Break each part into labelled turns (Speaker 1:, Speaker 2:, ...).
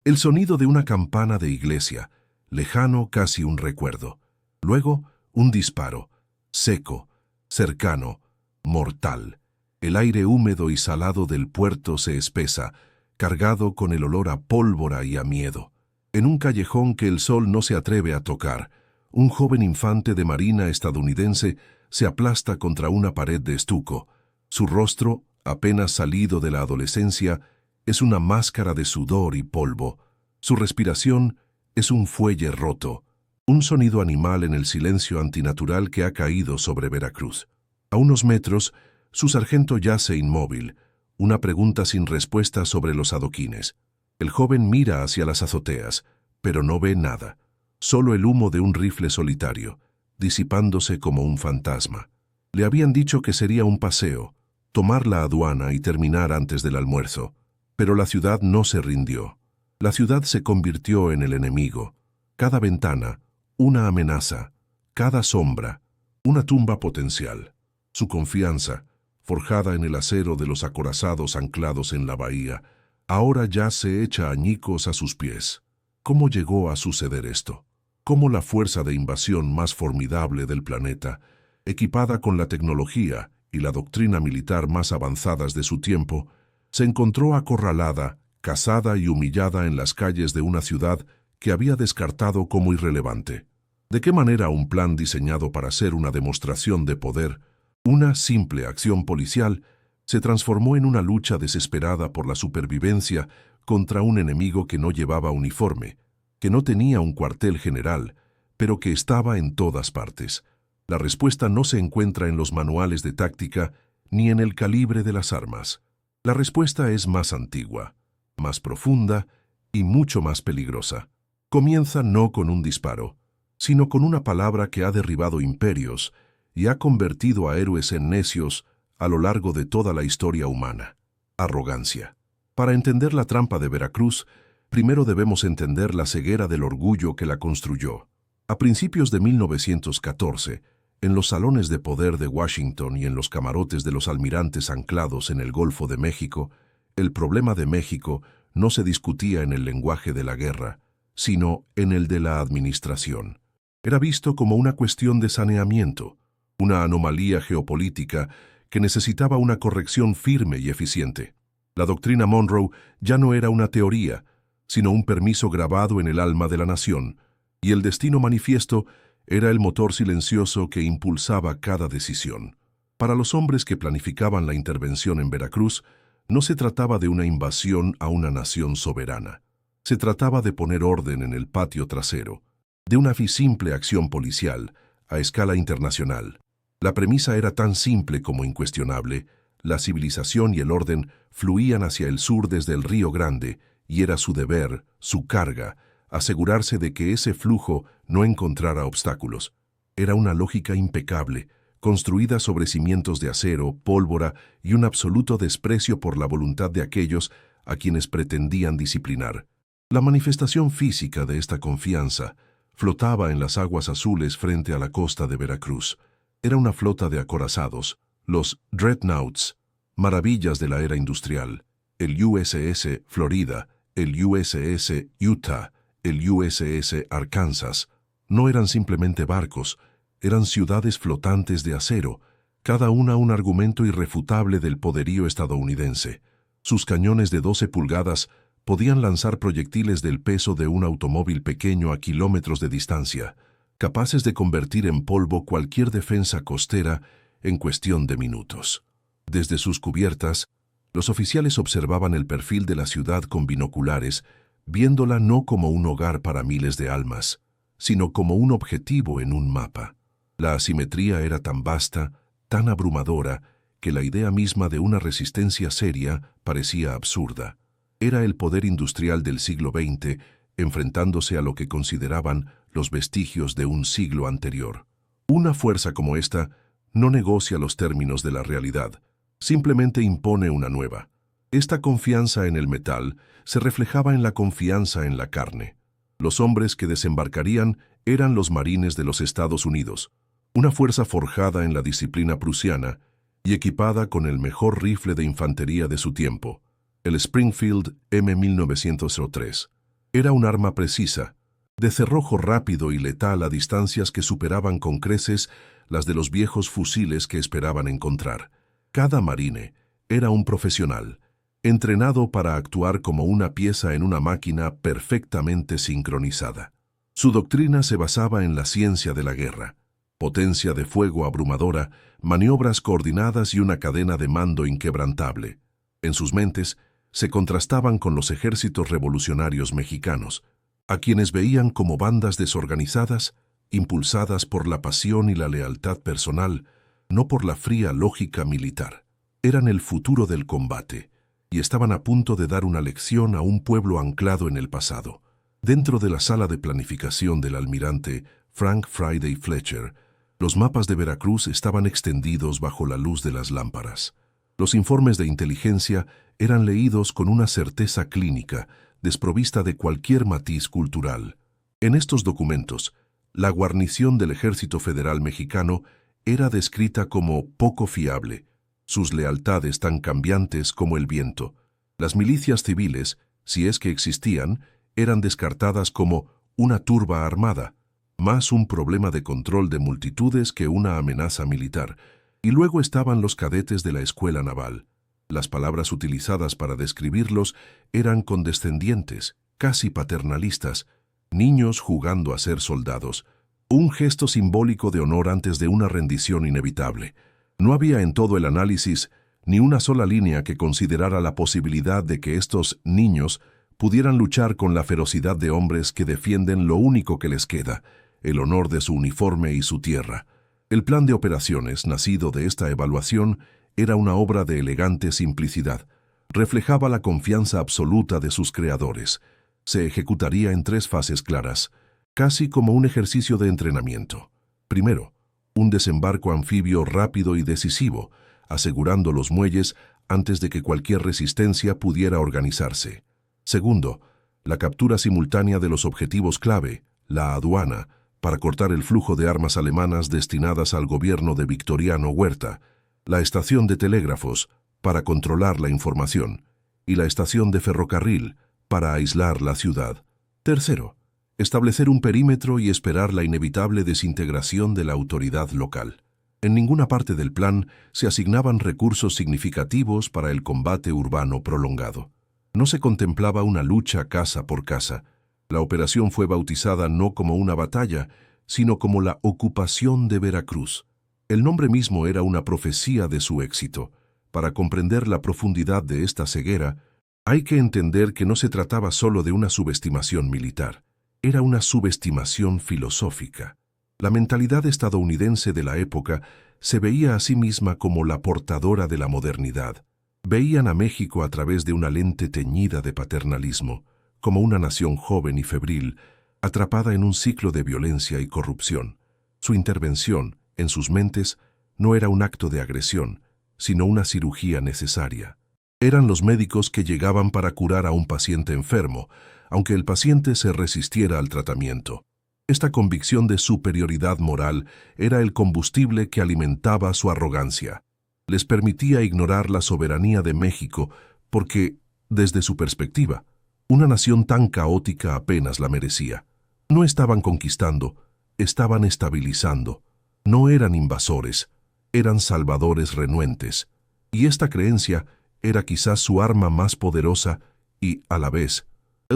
Speaker 1: El sonido de una campana de iglesia, lejano, casi un recuerdo. Luego, un disparo, seco, cercano, mortal. El aire húmedo y salado del puerto se espesa, cargado con el olor a pólvora y a miedo. En un callejón que el sol no se atreve a tocar, un joven infante de marina estadounidense se aplasta contra una pared de estuco. Su rostro, apenas salido de la adolescencia, es una máscara de sudor y polvo. Su respiración es un fuelle roto, un sonido animal en el silencio antinatural que ha caído sobre Veracruz. A unos metros, su sargento yace inmóvil, una pregunta sin respuesta sobre los adoquines. El joven mira hacia las azoteas, pero no ve nada, solo el humo de un rifle solitario, disipándose como un fantasma. Le habían dicho que sería un paseo, tomar la aduana y terminar antes del almuerzo, pero la ciudad no se rindió. La ciudad se convirtió en el enemigo. Cada ventana, una amenaza, cada sombra, una tumba potencial. Su confianza, forjada en el acero de los acorazados anclados en la bahía, ahora ya se echa añicos a sus pies. ¿Cómo llegó a suceder esto? ¿Cómo la fuerza de invasión más formidable del planeta, equipada con la tecnología y la doctrina militar más avanzadas de su tiempo, se encontró acorralada, cazada y humillada en las calles de una ciudad que había descartado como irrelevante? ¿De qué manera un plan diseñado para ser una demostración de poder, una simple acción policial, se transformó en una lucha desesperada por la supervivencia contra un enemigo que no llevaba uniforme, que no tenía un cuartel general, pero que estaba en todas partes? La respuesta no se encuentra en los manuales de táctica ni en el calibre de las armas. La respuesta es más antigua, más profunda y mucho más peligrosa. Comienza no con un disparo, sino con una palabra que ha derribado imperios y ha convertido a héroes en necios a lo largo de toda la historia humana: arrogancia. Para entender la trampa de Veracruz, primero debemos entender la ceguera del orgullo que la construyó. A principios de 1914, en los salones de poder de Washington y en los camarotes de los almirantes anclados en el Golfo de México, el problema de México no se discutía en el lenguaje de la guerra, sino en el de la administración. Era visto como una cuestión de saneamiento, una anomalía geopolítica que necesitaba una corrección firme y eficiente. La doctrina Monroe ya no era una teoría, sino un permiso grabado en el alma de la nación, y el destino manifiesto era el motor silencioso que impulsaba cada decisión. Para los hombres que planificaban la intervención en Veracruz, no se trataba de una invasión a una nación soberana. Se trataba de poner orden en el patio trasero, de una simple acción policial a escala internacional. La premisa era tan simple como incuestionable: la civilización y el orden fluían hacia el sur desde el Río Grande, y era su deber, su carga, asegurarse de que ese flujo no encontrara obstáculos. Era una lógica impecable, construida sobre cimientos de acero, pólvora y un absoluto desprecio por la voluntad de aquellos a quienes pretendían disciplinar. La manifestación física de esta confianza flotaba en las aguas azules frente a la costa de Veracruz. Era una flota de acorazados, los Dreadnoughts, maravillas de la era industrial: el USS Florida, el USS Utah, el USS Arkansas. No eran simplemente barcos, eran ciudades flotantes de acero, cada una un argumento irrefutable del poderío estadounidense. Sus cañones de 12 pulgadas podían lanzar proyectiles del peso de un automóvil pequeño a kilómetros de distancia, capaces de convertir en polvo cualquier defensa costera en cuestión de minutos. Desde sus cubiertas, los oficiales observaban el perfil de la ciudad con binoculares, viéndola no como un hogar para miles de almas, sino como un objetivo en un mapa. La asimetría era tan vasta, tan abrumadora, que la idea misma de una resistencia seria parecía absurda. Era el poder industrial del siglo XX enfrentándose a lo que consideraban los vestigios de un siglo anterior. Una fuerza como esta no negocia los términos de la realidad, simplemente impone una nueva. Esta confianza en el metal se reflejaba en la confianza en la carne. Los hombres que desembarcarían eran los marines de los Estados Unidos, una fuerza forjada en la disciplina prusiana y equipada con el mejor rifle de infantería de su tiempo, el Springfield M1903. Era un arma precisa, de cerrojo rápido y letal a distancias que superaban con creces las de los viejos fusiles que esperaban encontrar. Cada marine era un profesional, entrenado para actuar como una pieza en una máquina perfectamente sincronizada. Su doctrina se basaba en la ciencia de la guerra: potencia de fuego abrumadora, maniobras coordinadas y una cadena de mando inquebrantable. En sus mentes se contrastaban con los ejércitos revolucionarios mexicanos, a quienes veían como bandas desorganizadas, impulsadas por la pasión y la lealtad personal, no por la fría lógica militar. Eran el futuro del combate, y estaban a punto de dar una lección a un pueblo anclado en el pasado. Dentro de la sala de planificación del almirante Frank Friday Fletcher, los mapas de Veracruz estaban extendidos bajo la luz de las lámparas. Los informes de inteligencia eran leídos con una certeza clínica, desprovista de cualquier matiz cultural. En estos documentos, la guarnición del Ejército Federal Mexicano era descrita como poco fiable, sus lealtades tan cambiantes como el viento. Las milicias civiles, si es que existían, eran descartadas como una turba armada, más un problema de control de multitudes que una amenaza militar. Y luego estaban los cadetes de la escuela naval. Las palabras utilizadas para describirlos eran condescendientes, casi paternalistas: niños jugando a ser soldados, un gesto simbólico de honor antes de una rendición inevitable. No había en todo el análisis ni una sola línea que considerara la posibilidad de que estos niños pudieran luchar con la ferocidad de hombres que defienden lo único que les queda, el honor de su uniforme y su tierra. El plan de operaciones, nacido de esta evaluación, era una obra de elegante simplicidad. Reflejaba la confianza absoluta de sus creadores. Se ejecutaría en 3 fases claras, casi como un ejercicio de entrenamiento. Primero, un desembarco anfibio rápido y decisivo, asegurando los muelles antes de que cualquier resistencia pudiera organizarse. Segundo, la captura simultánea de los objetivos clave, la aduana, para cortar el flujo de armas alemanas destinadas al gobierno de Victoriano Huerta, la estación de telégrafos, para controlar la información, y la estación de ferrocarril, para aislar la ciudad. Tercero, establecer un perímetro y esperar la inevitable desintegración de la autoridad local. En ninguna parte del plan se asignaban recursos significativos para el combate urbano prolongado. No se contemplaba una lucha casa por casa. La operación fue bautizada no como una batalla, sino como la ocupación de Veracruz. El nombre mismo era una profecía de su éxito. Para comprender la profundidad de esta ceguera, hay que entender que no se trataba solo de una subestimación militar. Era una subestimación filosófica. La mentalidad estadounidense de la época se veía a sí misma como la portadora de la modernidad. Veían a México a través de una lente teñida de paternalismo, como una nación joven y febril, atrapada en un ciclo de violencia y corrupción. Su intervención, en sus mentes, no era un acto de agresión, sino una cirugía necesaria. Eran los médicos que llegaban para curar a un paciente enfermo, aunque el paciente se resistiera al tratamiento. Esta convicción de superioridad moral era el combustible que alimentaba su arrogancia. Les permitía ignorar la soberanía de México porque, desde su perspectiva, una nación tan caótica apenas la merecía. No estaban conquistando, estaban estabilizando. No eran invasores, eran salvadores renuentes. Y esta creencia era quizás su arma más poderosa y, a la vez,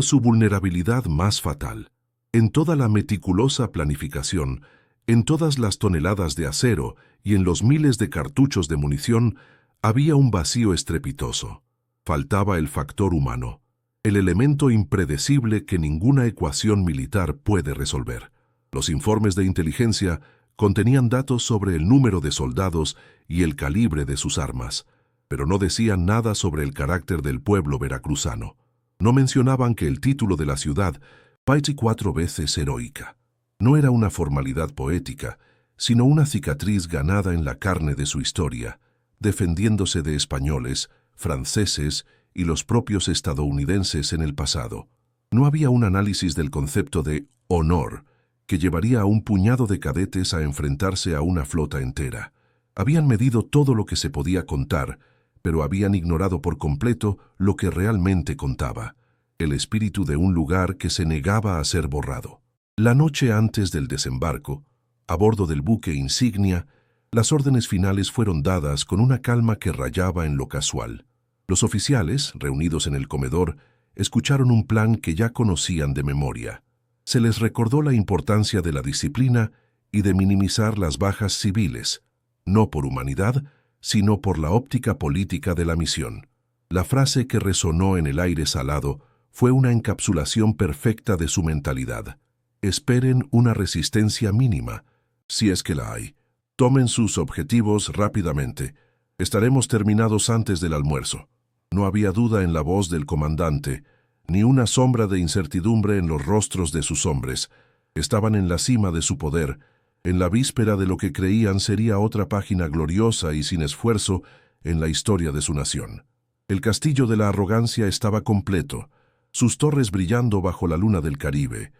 Speaker 1: su vulnerabilidad más fatal. En toda la meticulosa planificación, en todas las toneladas de acero y en los miles de cartuchos de munición, había un vacío estrepitoso. Faltaba el factor humano, el elemento impredecible que ninguna ecuación militar puede resolver. Los informes de inteligencia contenían datos sobre el número de soldados y el calibre de sus armas, pero no decían nada sobre el carácter del pueblo veracruzano. No mencionaban que el título de la ciudad, 24 veces heroica, no era una formalidad poética, sino una cicatriz ganada en la carne de su historia, defendiéndose de españoles, franceses y los propios estadounidenses en el pasado. No había un análisis del concepto de honor que llevaría a un puñado de cadetes a enfrentarse a una flota entera. Habían medido todo lo que se podía contar, pero habían ignorado por completo lo que realmente contaba. el espíritu de un lugar que se negaba a ser borrado. La noche antes del desembarco, a bordo del buque insignia, las órdenes finales fueron dadas con una calma que rayaba en lo casual. Los oficiales, reunidos en el comedor, escucharon un plan que ya conocían de memoria. Se les recordó la importancia de la disciplina y de minimizar las bajas civiles, no por humanidad, sino por la óptica política de la misión. La frase que resonó en el aire salado fue una encapsulación perfecta de su mentalidad. Esperen una resistencia mínima, si es que la hay. Tomen sus objetivos rápidamente. Estaremos terminados antes del almuerzo. No había duda en la voz del comandante, ni una sombra de incertidumbre en los rostros de sus hombres. Estaban en la cima de su poder, en la víspera de lo que creían sería otra página gloriosa y sin esfuerzo en la historia de su nación. El castillo de la arrogancia estaba completo, sus torres brillando bajo la luna del Caribe,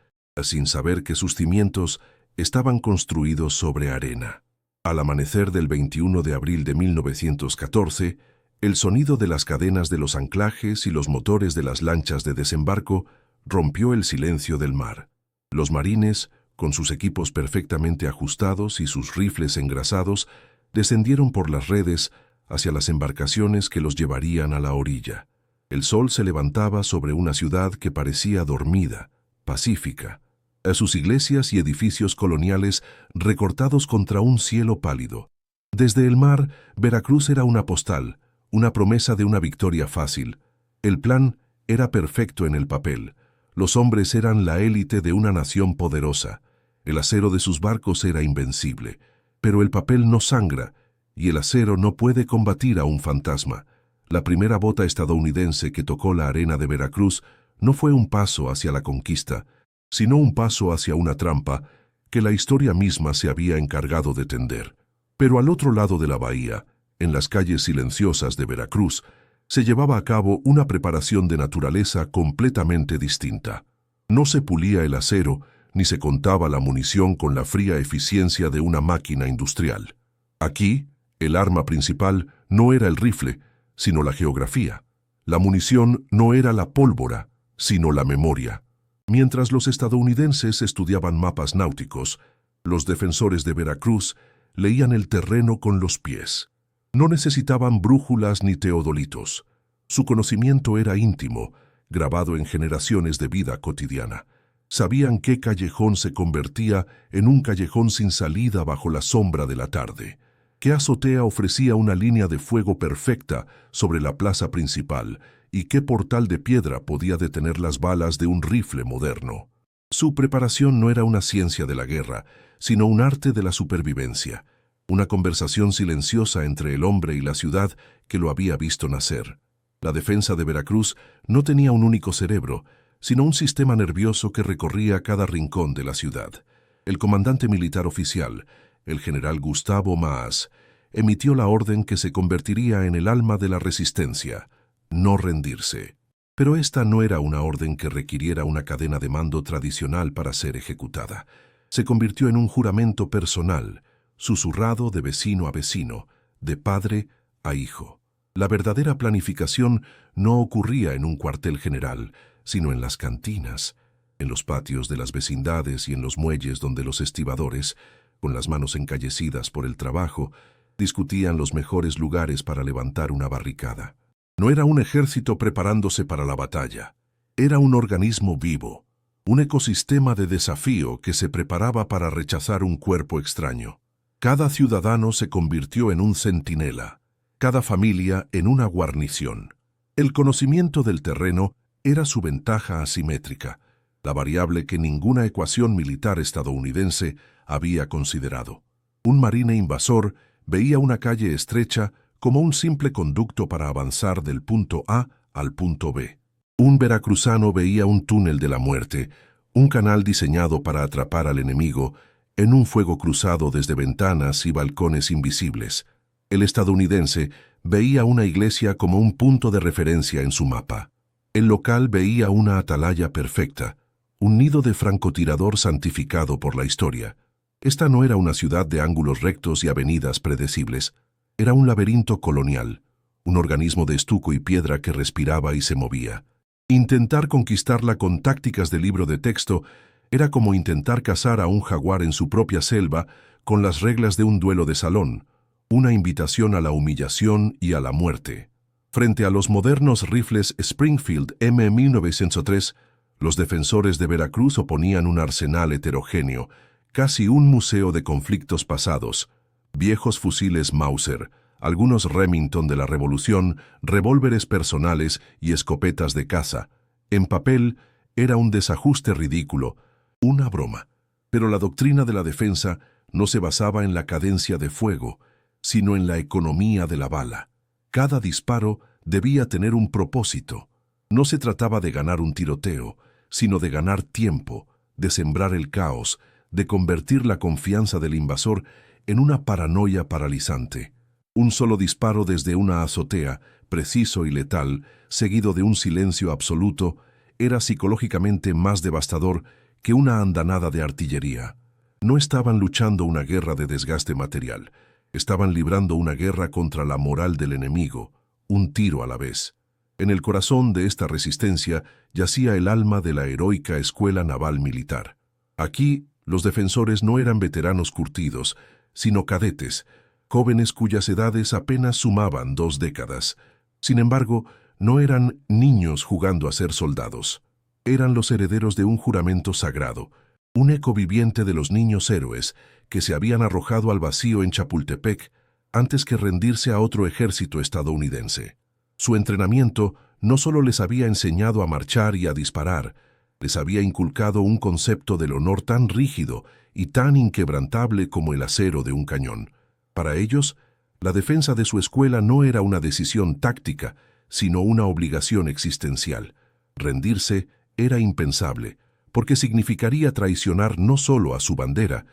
Speaker 1: sin saber que sus cimientos estaban construidos sobre arena. Al amanecer del 21 de abril de 1914, el sonido de las cadenas de los anclajes y los motores de las lanchas de desembarco rompió el silencio del mar. Los marines, con sus equipos perfectamente ajustados y sus rifles engrasados, descendieron por las redes hacia las embarcaciones que los llevarían a la orilla. El sol se levantaba sobre una ciudad que parecía dormida, pacífica, a sus iglesias y edificios coloniales recortados contra un cielo pálido. Desde el mar, Veracruz era una postal, una promesa de una victoria fácil. El plan era perfecto en el papel. Los hombres eran la élite de una nación poderosa. El acero de sus barcos era invencible. Pero el papel no sangra, y el acero no puede combatir a un fantasma. La primera bota estadounidense que tocó la arena de Veracruz no fue un paso hacia la conquista, sino un paso hacia una trampa que la historia misma se había encargado de tender. Pero al otro lado de la bahía, en las calles silenciosas de Veracruz, se llevaba a cabo una preparación de naturaleza completamente distinta. No se pulía el acero, ni se contaba la munición con la fría eficiencia de una máquina industrial. Aquí, el arma principal no era el rifle, sino la geografía. La munición no era la pólvora, sino la memoria. Mientras los estadounidenses estudiaban mapas náuticos, los defensores de Veracruz leían el terreno con los pies. No necesitaban brújulas ni teodolitos. Su conocimiento era íntimo, grabado en generaciones de vida cotidiana. Sabían qué callejón se convertía en un callejón sin salida bajo la sombra de la tarde, qué azotea ofrecía una línea de fuego perfecta sobre la plaza principal y qué portal de piedra podía detener las balas de un rifle moderno. Su preparación no era una ciencia de la guerra, sino un arte de la supervivencia, una conversación silenciosa entre el hombre y la ciudad que lo había visto nacer. La defensa de Veracruz no tenía un único cerebro, sino un sistema nervioso que recorría cada rincón de la ciudad. El comandante militar oficial, el general Gustavo Maas, emitió la orden que se convertiría en el alma de la resistencia: no rendirse. Pero esta no era una orden que requiriera una cadena de mando tradicional para ser ejecutada. Se convirtió en un juramento personal, susurrado de vecino a vecino, de padre a hijo. La verdadera planificación no ocurría en un cuartel general, sino en las cantinas, en los patios de las vecindades y en los muelles donde los estibadores, con las manos encallecidas por el trabajo, discutían los mejores lugares para levantar una barricada. No era un ejército preparándose para la batalla. Era un organismo vivo, un ecosistema de desafío que se preparaba para rechazar un cuerpo extraño. Cada ciudadano se convirtió en un centinela, cada familia en una guarnición. El conocimiento del terreno era su ventaja asimétrica, la variable que ninguna ecuación militar estadounidense había considerado. Un marine invasor veía una calle estrecha como un simple conducto para avanzar del punto A al punto B. Un veracruzano veía un túnel de la muerte, un canal diseñado para atrapar al enemigo en un fuego cruzado desde ventanas y balcones invisibles. El estadounidense veía una iglesia como un punto de referencia en su mapa. El local veía una atalaya perfecta, un nido de francotirador santificado por la historia. Esta no era una ciudad de ángulos rectos y avenidas predecibles. Era un laberinto colonial, un organismo de estuco y piedra que respiraba y se movía. Intentar conquistarla con tácticas de libro de texto era como intentar cazar a un jaguar en su propia selva con las reglas de un duelo de salón, una invitación a la humillación y a la muerte. Frente a los modernos rifles Springfield M1903, los defensores de Veracruz oponían un arsenal heterogéneo, casi un museo de conflictos pasados, viejos fusiles Mauser, algunos Remington de la Revolución, revólveres personales y escopetas de caza. En papel, era un desajuste ridículo, una broma. Pero la doctrina de la defensa no se basaba en la cadencia de fuego, sino en la economía de la bala. Cada disparo debía tener un propósito. No se trataba de ganar un tiroteo, sino de ganar tiempo, de sembrar el caos, de convertir la confianza del invasor en una paranoia paralizante. Un solo disparo desde una azotea, preciso y letal, seguido de un silencio absoluto, era psicológicamente más devastador que una andanada de artillería. No estaban luchando una guerra de desgaste material, estaban librando una guerra contra la moral del enemigo, un tiro a la vez. En el corazón de esta resistencia yacía el alma de la heroica escuela naval militar. Aquí, los defensores no eran veteranos curtidos, sino cadetes, jóvenes cuyas edades apenas sumaban 2 décadas. Sin embargo, no eran niños jugando a ser soldados. Eran los herederos de un juramento sagrado, un eco viviente de los niños héroes que se habían arrojado al vacío en Chapultepec antes que rendirse a otro ejército estadounidense. Su entrenamiento no solo les había enseñado a marchar y a disparar, les había inculcado un concepto del honor tan rígido y tan inquebrantable como el acero de un cañón. Para ellos, la defensa de su escuela no era una decisión táctica, sino una obligación existencial. Rendirse era impensable, porque significaría traicionar no solo a su bandera,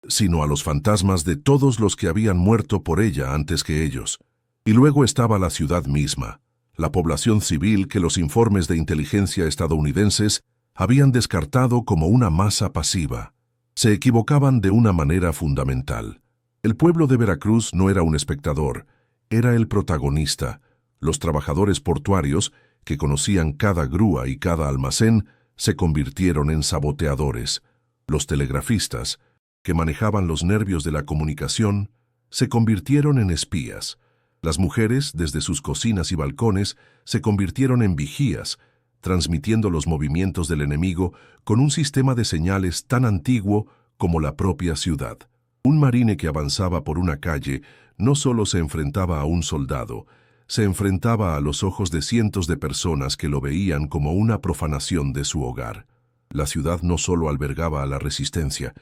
Speaker 1: sino a los fantasmas de todos los que habían muerto por ella antes que ellos. Y luego estaba la ciudad misma, la población civil que los informes de inteligencia estadounidenses habían descartado como una masa pasiva. Se equivocaban de una manera fundamental. El pueblo de Veracruz no era un espectador, era el protagonista. Los trabajadores portuarios, que conocían cada grúa y cada almacén, se convirtieron en saboteadores. Los telegrafistas, que manejaban los nervios de la comunicación, se convirtieron en espías. Las mujeres, desde sus cocinas y balcones, se convirtieron en vigías, transmitiendo los movimientos del enemigo con un sistema de señales tan antiguo como la propia ciudad. Un marine que avanzaba por una calle no solo se enfrentaba a un soldado, se enfrentaba a los ojos de cientos de personas que lo veían como una profanación de su hogar. La ciudad no solo albergaba a la resistencia,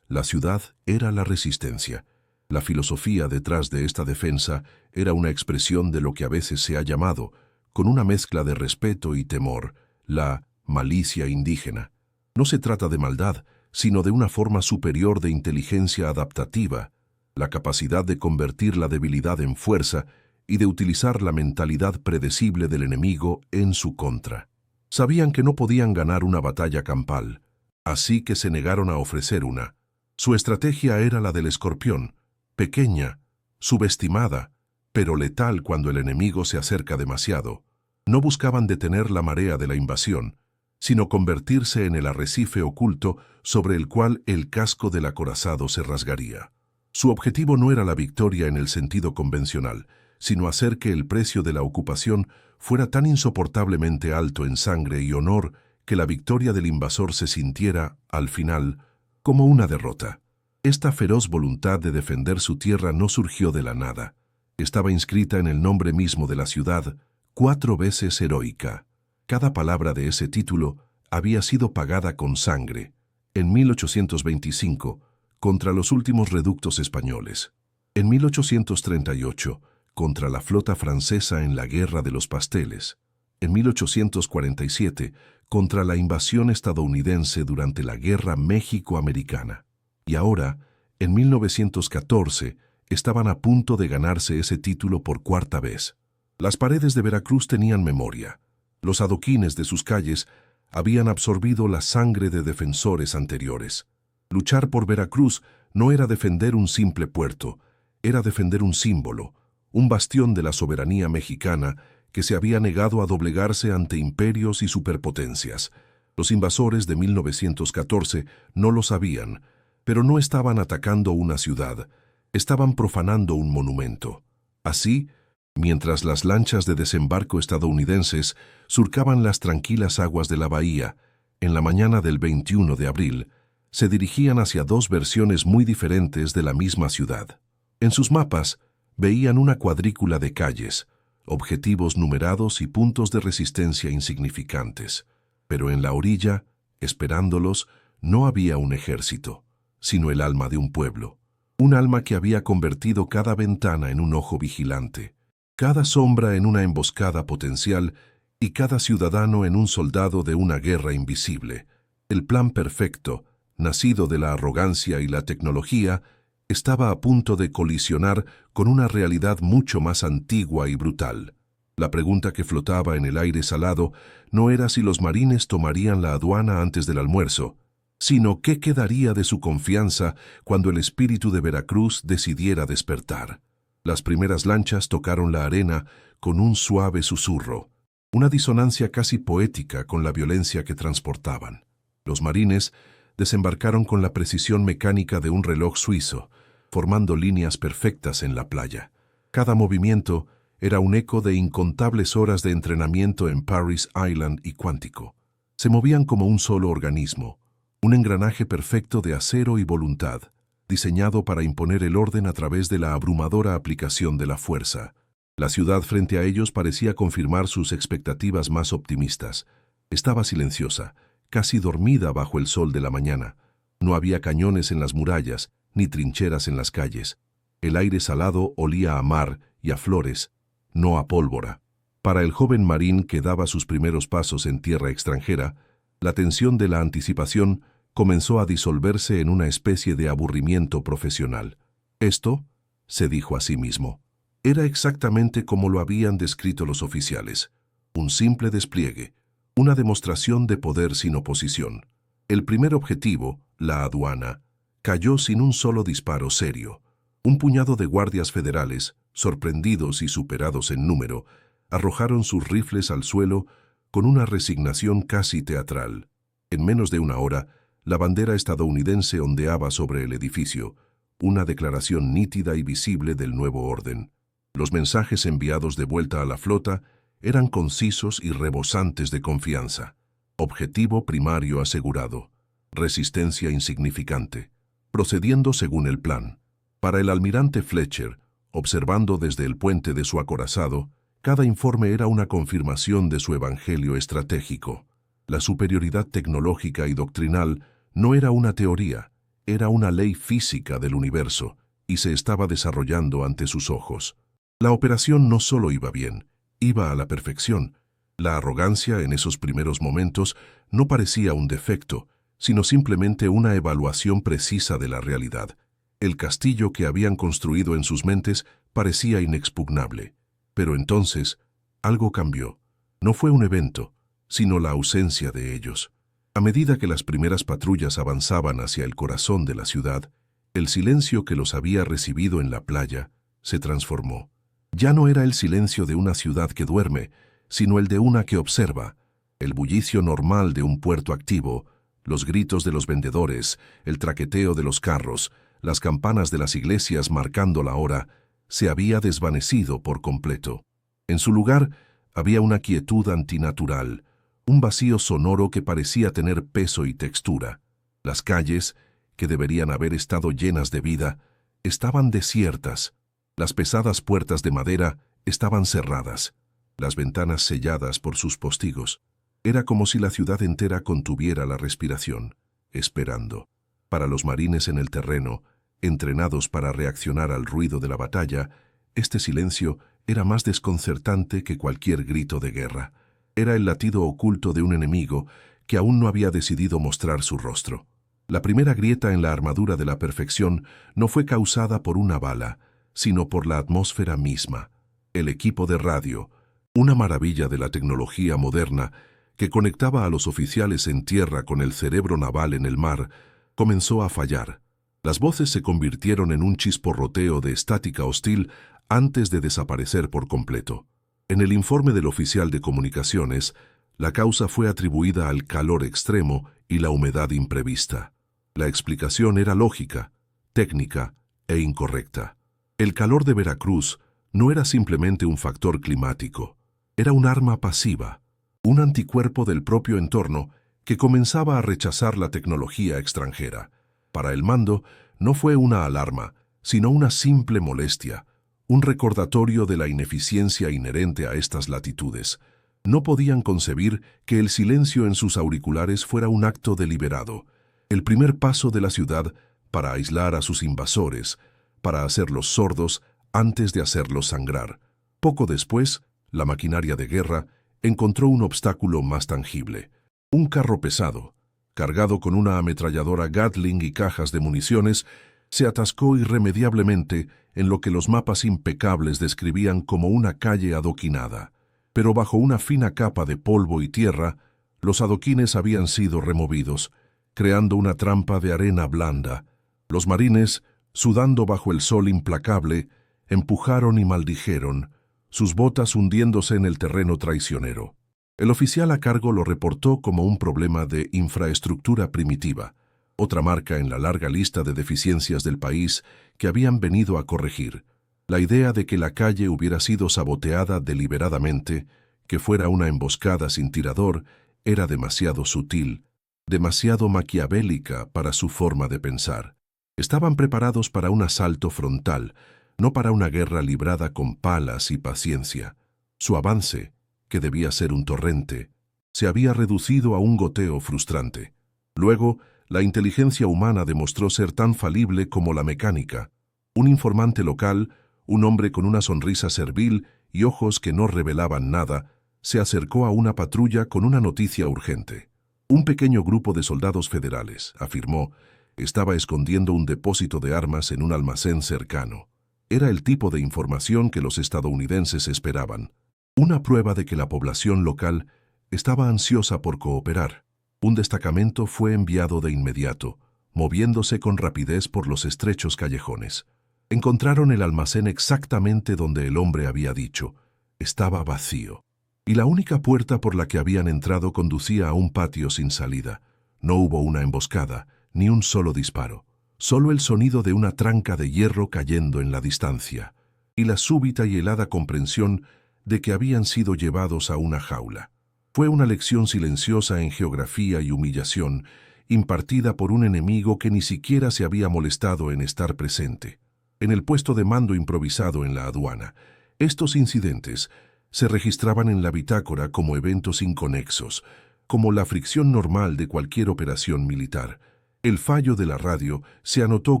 Speaker 1: la ciudad era la resistencia. La filosofía detrás de esta defensa era una expresión de lo que a veces se ha llamado, con una mezcla de respeto y temor, la malicia indígena. No se trata de maldad, sino de una forma superior de inteligencia adaptativa, la capacidad de convertir la debilidad en fuerza y de utilizar la mentalidad predecible del enemigo en su contra. Sabían que no podían ganar una batalla campal, así que se negaron a ofrecer una. Su estrategia era la del escorpión, pequeña, subestimada, pero letal cuando el enemigo se acerca demasiado. No buscaban detener la marea de la invasión, sino convertirse en el arrecife oculto sobre el cual el casco del acorazado se rasgaría. Su objetivo no era la victoria en el sentido convencional, sino hacer que el precio de la ocupación fuera tan insoportablemente alto en sangre y honor que la victoria del invasor se sintiera, al final, como una derrota. Esta feroz voluntad de defender su tierra no surgió de la nada. Estaba inscrita en el nombre mismo de la ciudad, 4 veces heroica. Cada palabra de ese título había sido pagada con sangre, en 1825, contra los últimos reductos españoles. En 1838, contra la flota francesa en la Guerra de los Pasteles. En 1847, contra la invasión estadounidense durante la Guerra México-Americana. Y ahora, en 1914, estaban a punto de ganarse ese título por 4ª vez. Las paredes de Veracruz tenían memoria. Los adoquines de sus calles habían absorbido la sangre de defensores anteriores. Luchar por Veracruz no era defender un simple puerto, era defender un símbolo, un bastión de la soberanía mexicana que se había negado a doblegarse ante imperios y superpotencias. Los invasores de 1914 no lo sabían, pero no estaban atacando una ciudad, estaban profanando un monumento. Así, mientras las lanchas de desembarco estadounidenses surcaban las tranquilas aguas de la bahía, en la mañana del 21 de abril, se dirigían hacia dos versiones muy diferentes de la misma ciudad. En sus mapas, veían una cuadrícula de calles, objetivos numerados y puntos de resistencia insignificantes. Pero en la orilla, esperándolos, no había un ejército, sino el alma de un pueblo. Un alma que había convertido cada ventana en un ojo vigilante, cada sombra en una emboscada potencial y cada ciudadano en un soldado de una guerra invisible. El plan perfecto, nacido de la arrogancia y la tecnología, estaba a punto de colisionar con una realidad mucho más antigua y brutal. La pregunta que flotaba en el aire salado no era si los marines tomarían la aduana antes del almuerzo, sino qué quedaría de su confianza cuando el espíritu de Veracruz decidiera despertar. Las primeras lanchas tocaron la arena con un suave susurro, una disonancia casi poética con la violencia que transportaban. Los marines desembarcaron con la precisión mecánica de un reloj suizo, formando líneas perfectas en la playa. Cada movimiento era un eco de incontables horas de entrenamiento en Parris Island y Quantico. Se movían como un solo organismo, un engranaje perfecto de acero y voluntad, diseñado para imponer el orden a través de la abrumadora aplicación de la fuerza. La ciudad frente a ellos parecía confirmar sus expectativas más optimistas. Estaba silenciosa, casi dormida bajo el sol de la mañana. No había cañones en las murallas, ni trincheras en las calles. El aire salado olía a mar y a flores, no a pólvora. Para el joven marín que daba sus primeros pasos en tierra extranjera, la tensión de la anticipación comenzó a disolverse en una especie de aburrimiento profesional. Esto, se dijo a sí mismo, era exactamente como lo habían descrito los oficiales. Un simple despliegue, una demostración de poder sin oposición. El primer objetivo, la aduana, cayó sin un solo disparo serio. Un puñado de guardias federales, sorprendidos y superados en número, arrojaron sus rifles al suelo con una resignación casi teatral. En menos de una hora, la bandera estadounidense ondeaba sobre el edificio, una declaración nítida y visible del nuevo orden. Los mensajes enviados de vuelta a la flota eran concisos y rebosantes de confianza. Objetivo primario asegurado. Resistencia insignificante. Procediendo según el plan. Para el almirante Fletcher, observando desde el puente de su acorazado, cada informe era una confirmación de su evangelio estratégico. La superioridad tecnológica y doctrinal no era una teoría, era una ley física del universo, y se estaba desarrollando ante sus ojos. La operación no solo iba bien, iba a la perfección. La arrogancia en esos primeros momentos no parecía un defecto, sino simplemente una evaluación precisa de la realidad. El castillo que habían construido en sus mentes parecía inexpugnable. Pero entonces, algo cambió. No fue un evento, sino la ausencia de ellos. A medida que las primeras patrullas avanzaban hacia el corazón de la ciudad, el silencio que los había recibido en la playa se transformó. Ya no era el silencio de una ciudad que duerme, sino el de una que observa, el bullicio normal de un puerto activo, los gritos de los vendedores, el traqueteo de los carros, las campanas de las iglesias marcando la hora, se había desvanecido por completo. En su lugar había una quietud antinatural, un vacío sonoro que parecía tener peso y textura. Las calles, que deberían haber estado llenas de vida, estaban desiertas. Las pesadas puertas de madera estaban cerradas, las ventanas selladas por sus postigos. Era como si la ciudad entera contuviera la respiración, esperando. Para los marines en el terreno, entrenados para reaccionar al ruido de la batalla, este silencio era más desconcertante que cualquier grito de guerra. Era el latido oculto de un enemigo que aún no había decidido mostrar su rostro. La primera grieta en la armadura de la perfección no fue causada por una bala, sino por la atmósfera misma. El equipo de radio, una maravilla de la tecnología moderna que conectaba a los oficiales en tierra con el cerebro naval en el mar, comenzó a fallar. Las voces se convirtieron en un chisporroteo de estática hostil antes de desaparecer por completo. En el informe del oficial de comunicaciones, la causa fue atribuida al calor extremo y la humedad imprevista. La explicación era lógica, técnica e incorrecta. El calor de Veracruz no era simplemente un factor climático, era un arma pasiva, un anticuerpo del propio entorno que comenzaba a rechazar la tecnología extranjera. Para el mando no fue una alarma, sino una simple molestia, un recordatorio de la ineficiencia inherente a estas latitudes. No podían concebir que el silencio en sus auriculares fuera un acto deliberado, el primer paso de la ciudad para aislar a sus invasores, para hacerlos sordos antes de hacerlos sangrar. Poco después, la maquinaria de guerra encontró un obstáculo más tangible. Un carro pesado, cargado con una ametralladora Gatling y cajas de municiones, se atascó irremediablemente en lo que los mapas impecables describían como una calle adoquinada. Pero bajo una fina capa de polvo y tierra, los adoquines habían sido removidos, creando una trampa de arena blanda. Los marines, sudando bajo el sol implacable, empujaron y maldijeron, sus botas hundiéndose en el terreno traicionero. El oficial a cargo lo reportó como un problema de infraestructura primitiva, otra marca en la larga lista de deficiencias del país que habían venido a corregir. La idea de que la calle hubiera sido saboteada deliberadamente, que fuera una emboscada sin tirador, era demasiado sutil, demasiado maquiavélica para su forma de pensar. Estaban preparados para un asalto frontal, no para una guerra librada con palas y paciencia. Su avance, que debía ser un torrente, se había reducido a un goteo frustrante. Luego, la inteligencia humana demostró ser tan falible como la mecánica. Un informante local, un hombre con una sonrisa servil y ojos que no revelaban nada, se acercó a una patrulla con una noticia urgente. Un pequeño grupo de soldados federales, afirmó, estaba escondiendo un depósito de armas en un almacén cercano. Era el tipo de información que los estadounidenses esperaban. Una prueba de que la población local estaba ansiosa por cooperar. Un destacamento fue enviado de inmediato, moviéndose con rapidez por los estrechos callejones. Encontraron el almacén exactamente donde el hombre había dicho. Estaba vacío. Y la única puerta por la que habían entrado conducía a un patio sin salida. No hubo una emboscada, ni un solo disparo. Solo el sonido de una tranca de hierro cayendo en la distancia, y la súbita y helada comprensión de que habían sido llevados a una jaula. Fue una lección silenciosa en geografía y humillación, impartida por un enemigo que ni siquiera se había molestado en estar presente. En el puesto de mando improvisado en la aduana, estos incidentes se registraban en la bitácora como eventos inconexos, como la fricción normal de cualquier operación militar. El fallo de la radio se anotó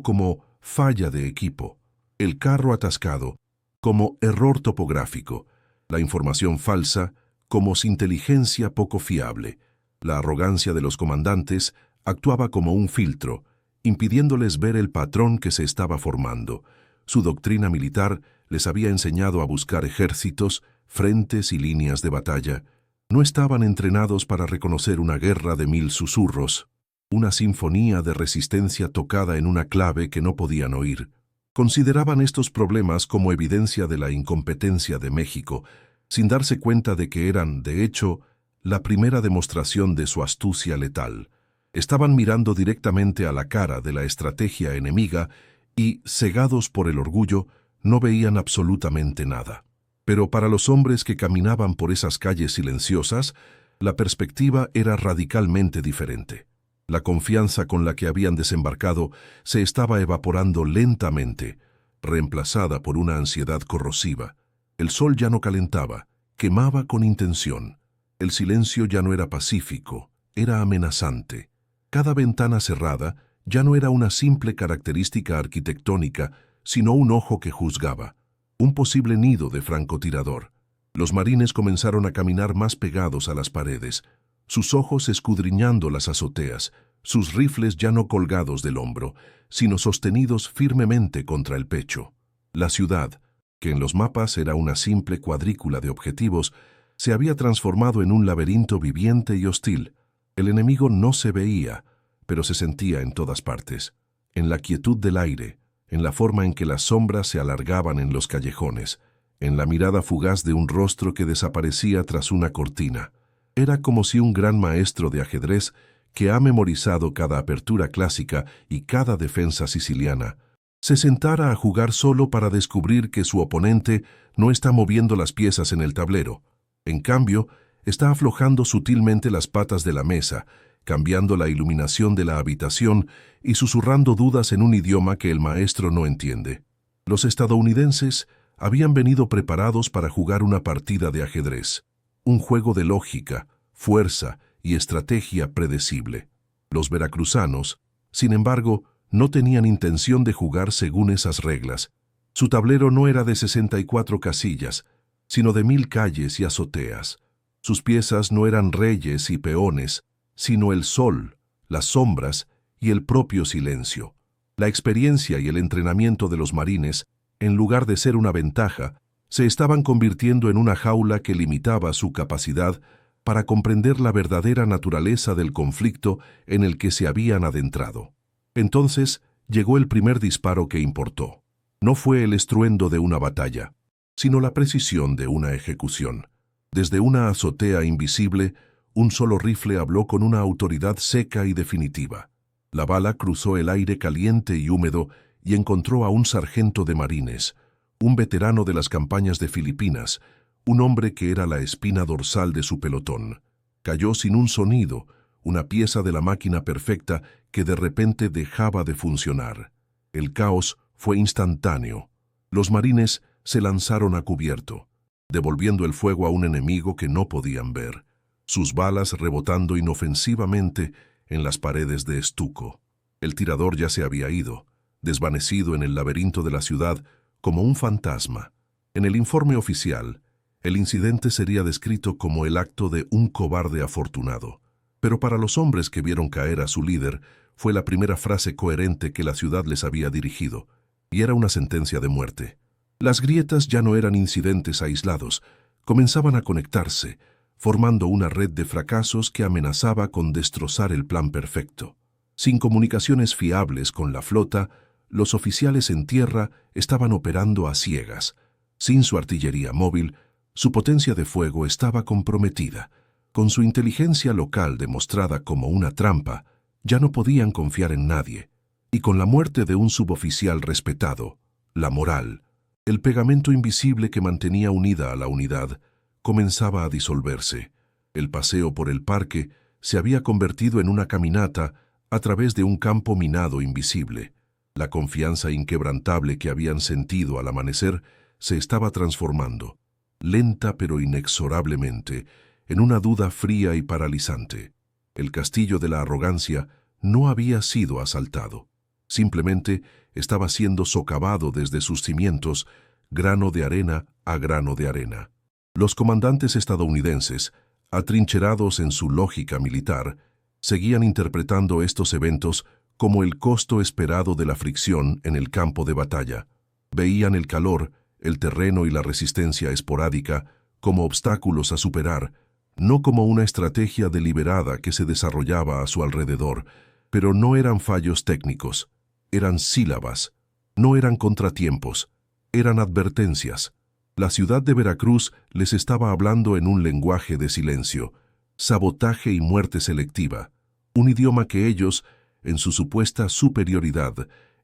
Speaker 1: como falla de equipo, el carro atascado como error topográfico, la información falsa como inteligencia poco fiable. La arrogancia de los comandantes actuaba como un filtro, impidiéndoles ver el patrón que se estaba formando. Su doctrina militar les había enseñado a buscar ejércitos, frentes y líneas de batalla. No estaban entrenados para reconocer una guerra de 1000 susurros, una sinfonía de resistencia tocada en una clave que no podían oír. Consideraban estos problemas como evidencia de la incompetencia de México, sin darse cuenta de que eran, de hecho, la primera demostración de su astucia letal. Estaban mirando directamente a la cara de la estrategia enemiga y, cegados por el orgullo, no veían absolutamente nada. Pero para los hombres que caminaban por esas calles silenciosas, la perspectiva era radicalmente diferente. La confianza con la que habían desembarcado se estaba evaporando lentamente, reemplazada por una ansiedad corrosiva. El sol ya no calentaba, quemaba con intención. El silencio ya no era pacífico, era amenazante. Cada ventana cerrada ya no era una simple característica arquitectónica, sino un ojo que juzgaba, un posible nido de francotirador. Los marines comenzaron a caminar más pegados a las paredes, sus ojos escudriñando las azoteas, sus rifles ya no colgados del hombro, sino sostenidos firmemente contra el pecho. La ciudad, que en los mapas era una simple cuadrícula de objetivos, se había transformado en un laberinto viviente y hostil. El enemigo no se veía, pero se sentía en todas partes, en la quietud del aire, en la forma en que las sombras se alargaban en los callejones, en la mirada fugaz de un rostro que desaparecía tras una cortina. Era como si un gran maestro de ajedrez que ha memorizado cada apertura clásica y cada defensa siciliana, se sentara a jugar solo para descubrir que su oponente no está moviendo las piezas en el tablero. En cambio, está aflojando sutilmente las patas de la mesa, cambiando la iluminación de la habitación y susurrando dudas en un idioma que el maestro no entiende. Los estadounidenses habían venido preparados para jugar una partida de ajedrez, un juego de lógica, fuerza y estrategia predecible. Los veracruzanos, sin embargo, no tenían intención de jugar según esas reglas. Su tablero no era de 64 casillas, sino de 1000 calles y azoteas. Sus piezas no eran reyes y peones, sino el sol, las sombras y el propio silencio. La experiencia y el entrenamiento de los marines, en lugar de ser una ventaja, se estaban convirtiendo en una jaula que limitaba su capacidad para comprender la verdadera naturaleza del conflicto en el que se habían adentrado. Entonces llegó el primer disparo que importó. No fue el estruendo de una batalla, sino la precisión de una ejecución. Desde una azotea invisible, un solo rifle habló con una autoridad seca y definitiva. La bala cruzó el aire caliente y húmedo y encontró a un sargento de marines, un veterano de las campañas de Filipinas, un hombre que era la espina dorsal de su pelotón. Cayó sin un sonido, una pieza de la máquina perfecta que de repente dejaba de funcionar. El caos fue instantáneo. Los marines se lanzaron a cubierto, devolviendo el fuego a un enemigo que no podían ver, sus balas rebotando inofensivamente en las paredes de estuco. El tirador ya se había ido, desvanecido en el laberinto de la ciudad como un fantasma. En el informe oficial, el incidente sería descrito como el acto de un cobarde afortunado. Pero para los hombres que vieron caer a su líder, fue la primera frase coherente que la ciudad les había dirigido, y era una sentencia de muerte. Las grietas ya no eran incidentes aislados, comenzaban a conectarse, formando una red de fracasos que amenazaba con destrozar el plan perfecto. Sin comunicaciones fiables con la flota, los oficiales en tierra estaban operando a ciegas. Sin su artillería móvil, su potencia de fuego estaba comprometida. Con su inteligencia local demostrada como una trampa, ya no podían confiar en nadie. Y con la muerte de un suboficial respetado, la moral, el pegamento invisible que mantenía unida a la unidad, comenzaba a disolverse. El paseo por el parque se había convertido en una caminata a través de un campo minado invisible. La confianza inquebrantable que habían sentido al amanecer se estaba transformando, lenta pero inexorablemente, en una duda fría y paralizante. El castillo de la arrogancia no había sido asaltado. Simplemente estaba siendo socavado desde sus cimientos, grano de arena a grano de arena. Los comandantes estadounidenses, atrincherados en su lógica militar, seguían interpretando estos eventos como el costo esperado de la fricción en el campo de batalla. Veían el calor, el terreno y la resistencia esporádica como obstáculos a superar, no como una estrategia deliberada que se desarrollaba a su alrededor, pero no eran fallos técnicos, eran sílabas, no eran contratiempos, eran advertencias. La ciudad de Veracruz les estaba hablando en un lenguaje de silencio, sabotaje y muerte selectiva, un idioma que ellos, en su supuesta superioridad,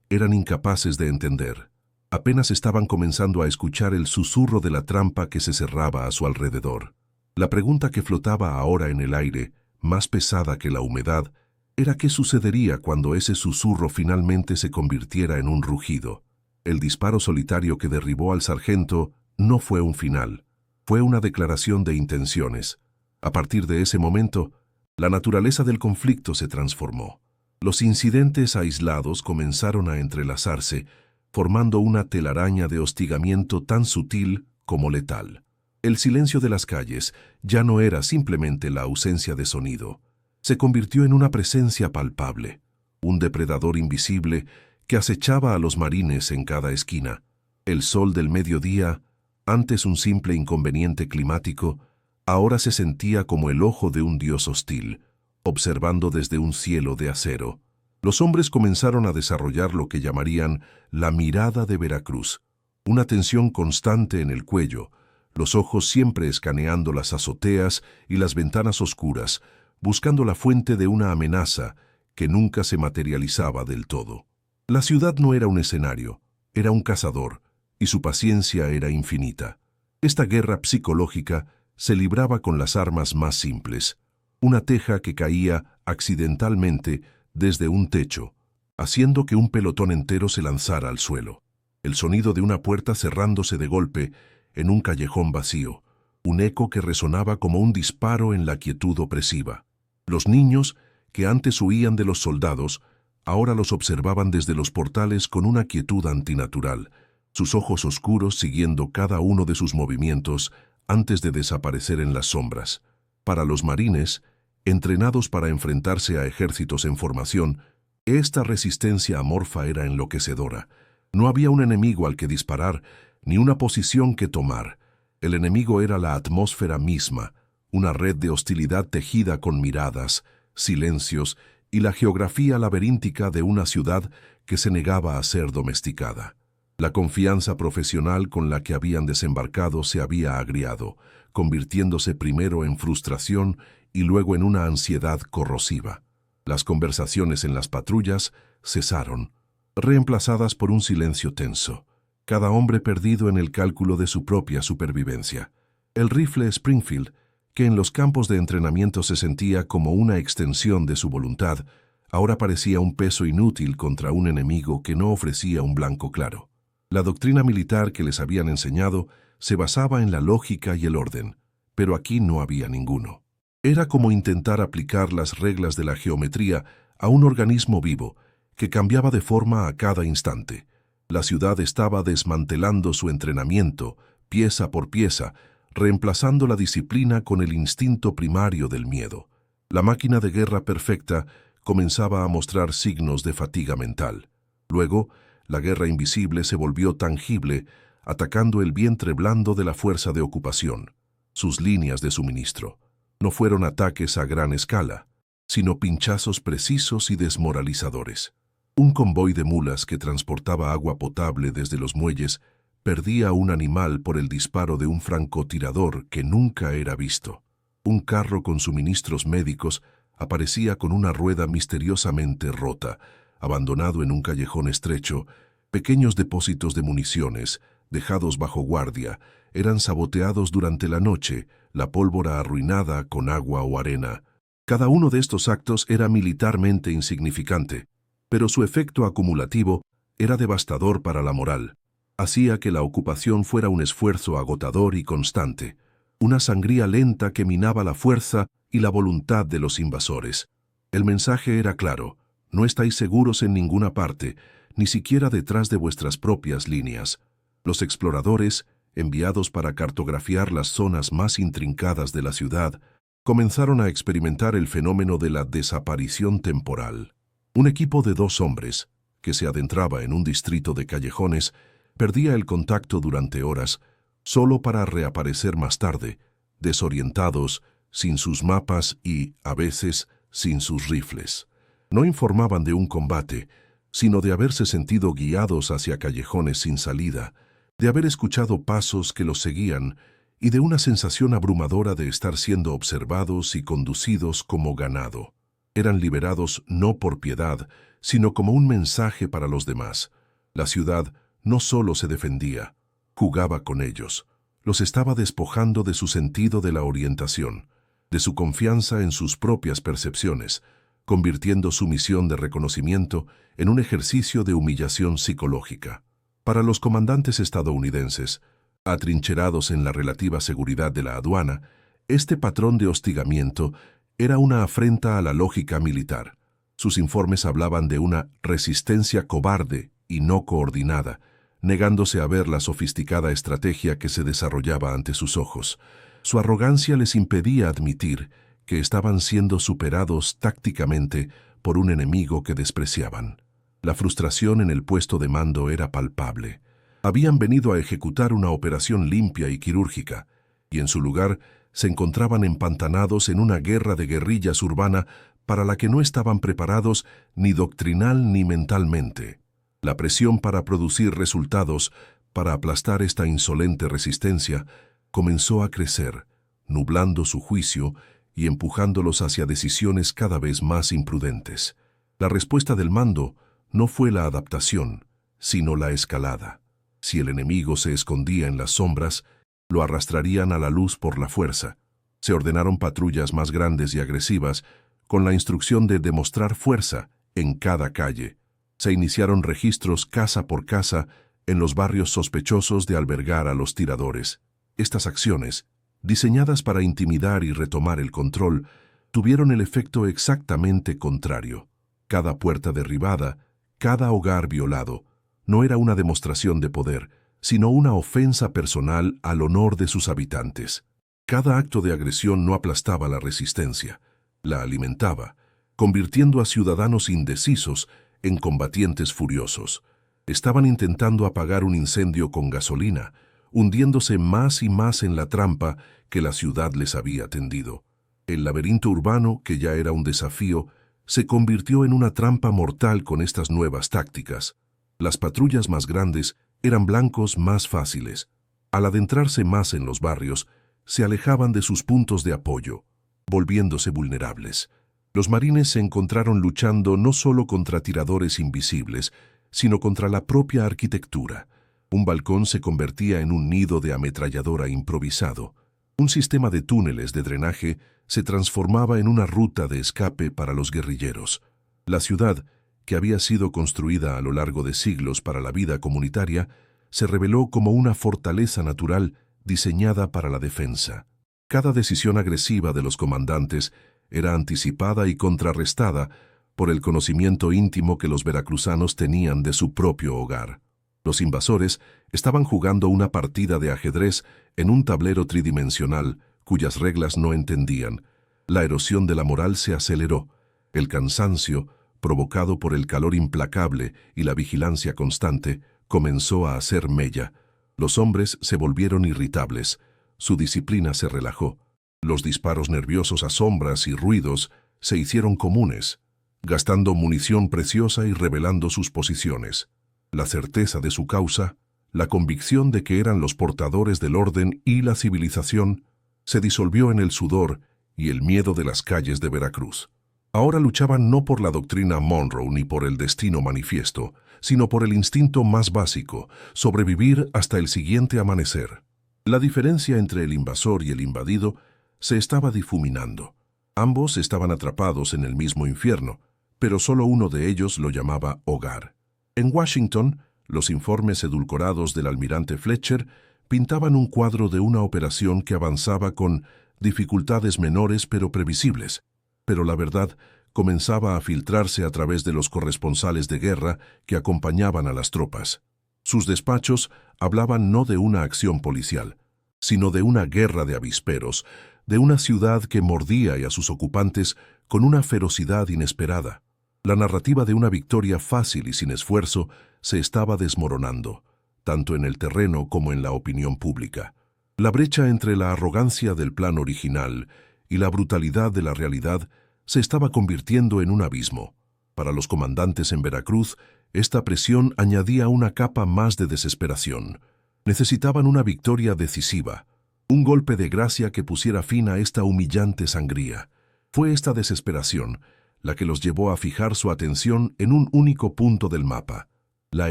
Speaker 1: eran incapaces de entender. Apenas estaban comenzando a escuchar el susurro de la trampa que se cerraba a su alrededor. La pregunta que flotaba ahora en el aire, más pesada que la humedad, era qué sucedería cuando ese susurro finalmente se convirtiera en un rugido. El disparo solitario que derribó al sargento no fue un final, fue una declaración de intenciones. A partir de ese momento, la naturaleza del conflicto se transformó. Los incidentes aislados comenzaron a entrelazarse, formando una telaraña de hostigamiento tan sutil como letal. El silencio de las calles ya no era simplemente la ausencia de sonido. Se convirtió en una presencia palpable, un depredador invisible que acechaba a los marines en cada esquina. El sol del mediodía, antes un simple inconveniente climático, ahora se sentía como el ojo de un dios hostil, observando desde un cielo de acero. Los hombres comenzaron a desarrollar lo que llamarían la mirada de Veracruz, una tensión constante en el cuello, los ojos siempre escaneando las azoteas y las ventanas oscuras, buscando la fuente de una amenaza que nunca se materializaba del todo. La ciudad no era un escenario, era un cazador, y su paciencia era infinita. Esta guerra psicológica se libraba con las armas más simples, una teja que caía accidentalmente desde un techo, haciendo que un pelotón entero se lanzara al suelo. El sonido de una puerta cerrándose de golpe en un callejón vacío, un eco que resonaba como un disparo en la quietud opresiva. Los niños, que antes huían de los soldados, ahora los observaban desde los portales con una quietud antinatural, sus ojos oscuros siguiendo cada uno de sus movimientos antes de desaparecer en las sombras. Para los marines, entrenados para enfrentarse a ejércitos en formación, esta resistencia amorfa era enloquecedora. No había un enemigo al que disparar, ni una posición que tomar. El enemigo era la atmósfera misma, una red de hostilidad tejida con miradas, silencios y la geografía laberíntica de una ciudad que se negaba a ser domesticada. La confianza profesional con la que habían desembarcado se había agriado, convirtiéndose primero en frustración y luego en una ansiedad corrosiva. Las conversaciones en las patrullas cesaron, reemplazadas por un silencio tenso, cada hombre perdido en el cálculo de su propia supervivencia. El rifle Springfield, que en los campos de entrenamiento se sentía como una extensión de su voluntad, ahora parecía un peso inútil contra un enemigo que no ofrecía un blanco claro. La doctrina militar que les habían enseñado se basaba en la lógica y el orden, pero aquí no había ninguno. Era como intentar aplicar las reglas de la geometría a un organismo vivo que cambiaba de forma a cada instante. La ciudad estaba desmantelando su entrenamiento, pieza por pieza, reemplazando la disciplina con el instinto primario del miedo. La máquina de guerra perfecta comenzaba a mostrar signos de fatiga mental. Luego, la guerra invisible se volvió tangible, atacando el vientre blando de la fuerza de ocupación, sus líneas de suministro. No fueron ataques a gran escala, sino pinchazos precisos y desmoralizadores. Un convoy de mulas que transportaba agua potable desde los muelles perdía un animal por el disparo de un francotirador que nunca era visto. Un carro con suministros médicos aparecía con una rueda misteriosamente rota, abandonado en un callejón estrecho. Pequeños depósitos de municiones, dejados bajo guardia, eran saboteados durante la noche, la pólvora arruinada con agua o arena. Cada uno de estos actos era militarmente insignificante, pero su efecto acumulativo era devastador para la moral. Hacía que la ocupación fuera un esfuerzo agotador y constante, una sangría lenta que minaba la fuerza y la voluntad de los invasores. El mensaje era claro: no estáis seguros en ninguna parte, ni siquiera detrás de vuestras propias líneas. Los exploradores, enviados para cartografiar las zonas más intrincadas de la ciudad, comenzaron a experimentar el fenómeno de la desaparición temporal. Un equipo de 2 hombres, que se adentraba en un distrito de callejones, perdía el contacto durante horas, solo para reaparecer más tarde, desorientados, sin sus mapas y, a veces, sin sus rifles. No informaban de un combate, sino de haberse sentido guiados hacia callejones sin salida, de haber escuchado pasos que los seguían y de una sensación abrumadora de estar siendo observados y conducidos como ganado. Eran liberados no por piedad, sino como un mensaje para los demás. La ciudad no solo se defendía, jugaba con ellos. Los estaba despojando de su sentido de la orientación, de su confianza en sus propias percepciones, convirtiendo su misión de reconocimiento en un ejercicio de humillación psicológica. Para los comandantes estadounidenses, atrincherados en la relativa seguridad de la aduana, este patrón de hostigamiento era una afrenta a la lógica militar. Sus informes hablaban de una resistencia cobarde y no coordinada, negándose a ver la sofisticada estrategia que se desarrollaba ante sus ojos. Su arrogancia les impedía admitir que estaban siendo superados tácticamente por un enemigo que despreciaban. La frustración en el puesto de mando era palpable. Habían venido a ejecutar una operación limpia y quirúrgica, y en su lugar se encontraban empantanados en una guerra de guerrillas urbana para la que no estaban preparados ni doctrinal ni mentalmente. La presión para producir resultados para aplastar esta insolente resistencia, comenzó a crecer, nublando su juicio y empujándolos hacia decisiones cada vez más imprudentes. La respuesta del mando no fue la adaptación, sino la escalada. Si el enemigo se escondía en las sombras, lo arrastrarían a la luz por la fuerza. Se ordenaron patrullas más grandes y agresivas, con la instrucción de demostrar fuerza en cada calle. Se iniciaron registros casa por casa en los barrios sospechosos de albergar a los tiradores. Estas acciones, diseñadas para intimidar y retomar el control, tuvieron el efecto exactamente contrario. Cada puerta derribada, cada hogar violado, no era una demostración de poder, sino una ofensa personal al honor de sus habitantes. Cada acto de agresión no aplastaba la resistencia, la alimentaba, convirtiendo a ciudadanos indecisos en combatientes furiosos. Estaban intentando apagar un incendio con gasolina, hundiéndose más y más en la trampa que la ciudad les había tendido. El laberinto urbano, que ya era un desafío, se convirtió en una trampa mortal con estas nuevas tácticas. Las patrullas más grandes eran blancos más fáciles. Al adentrarse más en los barrios, se alejaban de sus puntos de apoyo, volviéndose vulnerables. Los marines se encontraron luchando no solo contra tiradores invisibles, sino contra la propia arquitectura. Un balcón se convertía en un nido de ametralladora improvisado. Un sistema de túneles de drenaje se transformaba en una ruta de escape para los guerrilleros. La ciudad, que había sido construida a lo largo de siglos para la vida comunitaria, se reveló como una fortaleza natural diseñada para la defensa. Cada decisión agresiva de los comandantes era anticipada y contrarrestada por el conocimiento íntimo que los veracruzanos tenían de su propio hogar. Los invasores estaban jugando una partida de ajedrez en un tablero tridimensional cuyas reglas no entendían. La erosión de la moral se aceleró. El cansancio, provocado por el calor implacable y la vigilancia constante, comenzó a hacer mella. Los hombres se volvieron irritables. Su disciplina se relajó. Los disparos nerviosos a sombras y ruidos se hicieron comunes, gastando munición preciosa y revelando sus posiciones. La certeza de su causa, la convicción de que eran los portadores del orden y la civilización, se disolvió en el sudor y el miedo de las calles de Veracruz. Ahora luchaban no por la doctrina Monroe ni por el destino manifiesto, sino por el instinto más básico, sobrevivir hasta el siguiente amanecer. La diferencia entre el invasor y el invadido se estaba difuminando. Ambos estaban atrapados en el mismo infierno, pero solo uno de ellos lo llamaba hogar. En Washington, los informes edulcorados del almirante Fletcher pintaban un cuadro de una operación que avanzaba con dificultades menores pero previsibles. Pero la verdad comenzaba a filtrarse a través de los corresponsales de guerra que acompañaban a las tropas. Sus despachos hablaban no de una acción policial, sino de una guerra de avisperos, de una ciudad que mordía a sus ocupantes con una ferocidad inesperada. La narrativa de una victoria fácil y sin esfuerzo se estaba desmoronando, tanto en el terreno como en la opinión pública. La brecha entre la arrogancia del plan original y la brutalidad de la realidad se estaba convirtiendo en un abismo. Para los comandantes en Veracruz, esta presión añadía una capa más de desesperación. Necesitaban una victoria decisiva, un golpe de gracia que pusiera fin a esta humillante sangría. Fue esta desesperación la que los llevó a fijar su atención en un único punto del mapa, la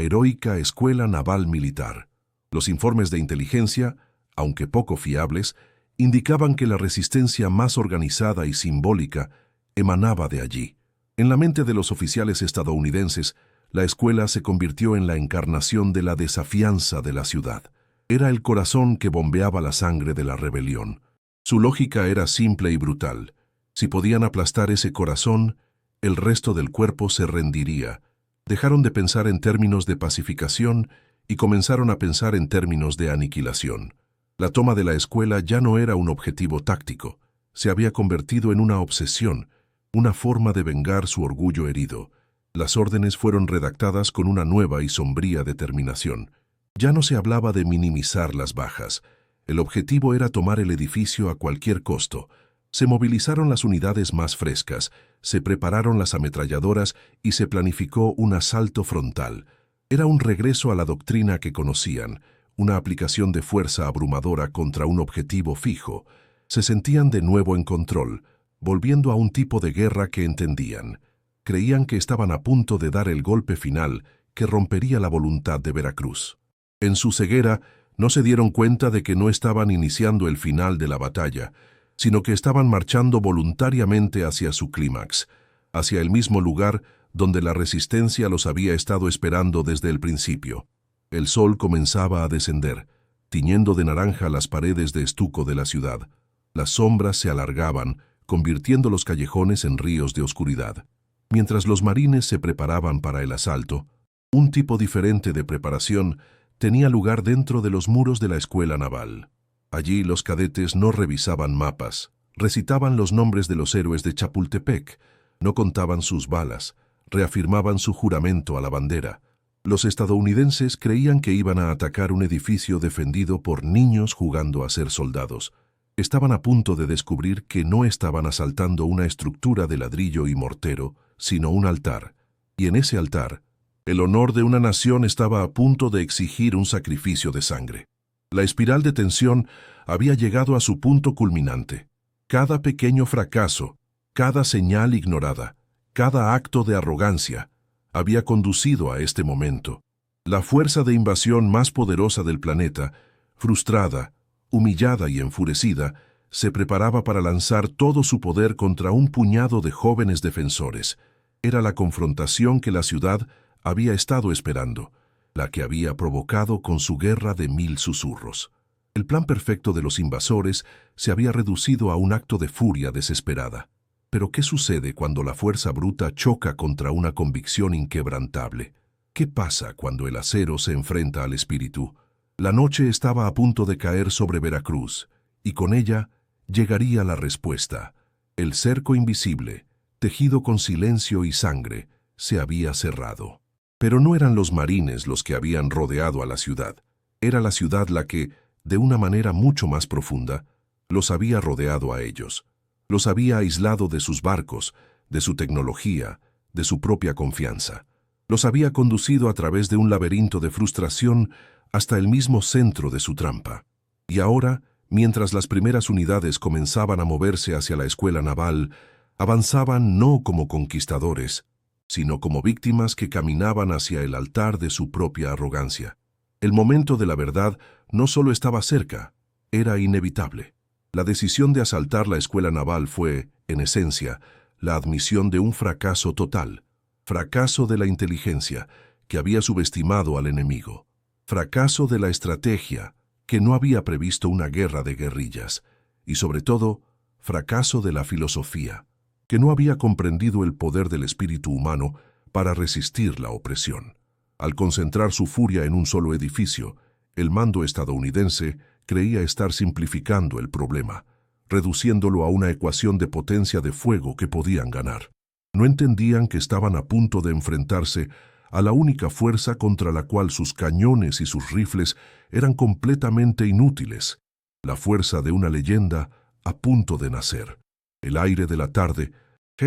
Speaker 1: heroica Escuela Naval Militar. Los informes de inteligencia, aunque poco fiables, indicaban que la resistencia más organizada y simbólica emanaba de allí. En la mente de los oficiales estadounidenses, la escuela se convirtió en la encarnación de la desafianza de la ciudad. Era el corazón que bombeaba la sangre de la rebelión. Su lógica era simple y brutal. Si podían aplastar ese corazón, el resto del cuerpo se rendiría. Dejaron de pensar en términos de pacificación y comenzaron a pensar en términos de aniquilación. La toma de la escuela ya no era un objetivo táctico. Se había convertido en una obsesión, una forma de vengar su orgullo herido. Las órdenes fueron redactadas con una nueva y sombría determinación. Ya no se hablaba de minimizar las bajas. El objetivo era tomar el edificio a cualquier costo. Se movilizaron las unidades más frescas, se prepararon las ametralladoras y se planificó un asalto frontal. Era un regreso a la doctrina que conocían, una aplicación de fuerza abrumadora contra un objetivo fijo. Se sentían de nuevo en control, volviendo a un tipo de guerra que entendían. Creían que estaban a punto de dar el golpe final que rompería la voluntad de Veracruz. En su ceguera, no se dieron cuenta de que no estaban iniciando el final de la batalla, sino que estaban marchando voluntariamente hacia su clímax, hacia el mismo lugar donde la resistencia los había estado esperando desde el principio. El sol comenzaba a descender, tiñendo de naranja las paredes de estuco de la ciudad. Las sombras se alargaban, convirtiendo los callejones en ríos de oscuridad. Mientras los marines se preparaban para el asalto, un tipo diferente de preparación tenía lugar dentro de los muros de la escuela naval. Allí los cadetes no revisaban mapas, recitaban los nombres de los héroes de Chapultepec, no contaban sus balas, reafirmaban su juramento a la bandera. Los estadounidenses creían que iban a atacar un edificio defendido por niños jugando a ser soldados. Estaban a punto de descubrir que no estaban asaltando una estructura de ladrillo y mortero, sino un altar. Y en ese altar, el honor de una nación estaba a punto de exigir un sacrificio de sangre. La espiral de tensión había llegado a su punto culminante. Cada pequeño fracaso, cada señal ignorada, cada acto de arrogancia, había conducido a este momento. La fuerza de invasión más poderosa del planeta, frustrada, humillada y enfurecida, se preparaba para lanzar todo su poder contra un puñado de jóvenes defensores. Era la confrontación que la ciudad había estado esperando, la que había provocado con su guerra de 1000 susurros. El plan perfecto de los invasores se había reducido a un acto de furia desesperada. Pero ¿qué sucede cuando la fuerza bruta choca contra una convicción inquebrantable? ¿Qué pasa cuando el acero se enfrenta al espíritu? La noche estaba a punto de caer sobre Veracruz, y con ella llegaría la respuesta. El cerco invisible, tejido con silencio y sangre, se había cerrado. Pero no eran los marines los que habían rodeado a la ciudad. Era la ciudad la que, de una manera mucho más profunda, los había rodeado a ellos. Los había aislado de sus barcos, de su tecnología, de su propia confianza. Los había conducido a través de un laberinto de frustración hasta el mismo centro de su trampa. Y ahora, mientras las primeras unidades comenzaban a moverse hacia la escuela naval, avanzaban no como conquistadores, sino como víctimas que caminaban hacia el altar de su propia arrogancia. El momento de la verdad no solo estaba cerca, era inevitable. La decisión de asaltar la escuela naval fue, en esencia, la admisión de un fracaso total, fracaso de la inteligencia, que había subestimado al enemigo, fracaso de la estrategia, que no había previsto una guerra de guerrillas, y sobre todo, fracaso de la filosofía, que no había comprendido el poder del espíritu humano para resistir la opresión. Al concentrar su furia en un solo edificio, el mando estadounidense creía estar simplificando el problema, reduciéndolo a una ecuación de potencia de fuego que podían ganar. No entendían que estaban a punto de enfrentarse a la única fuerza contra la cual sus cañones y sus rifles eran completamente inútiles, la fuerza de una leyenda a punto de nacer. El aire de la tarde,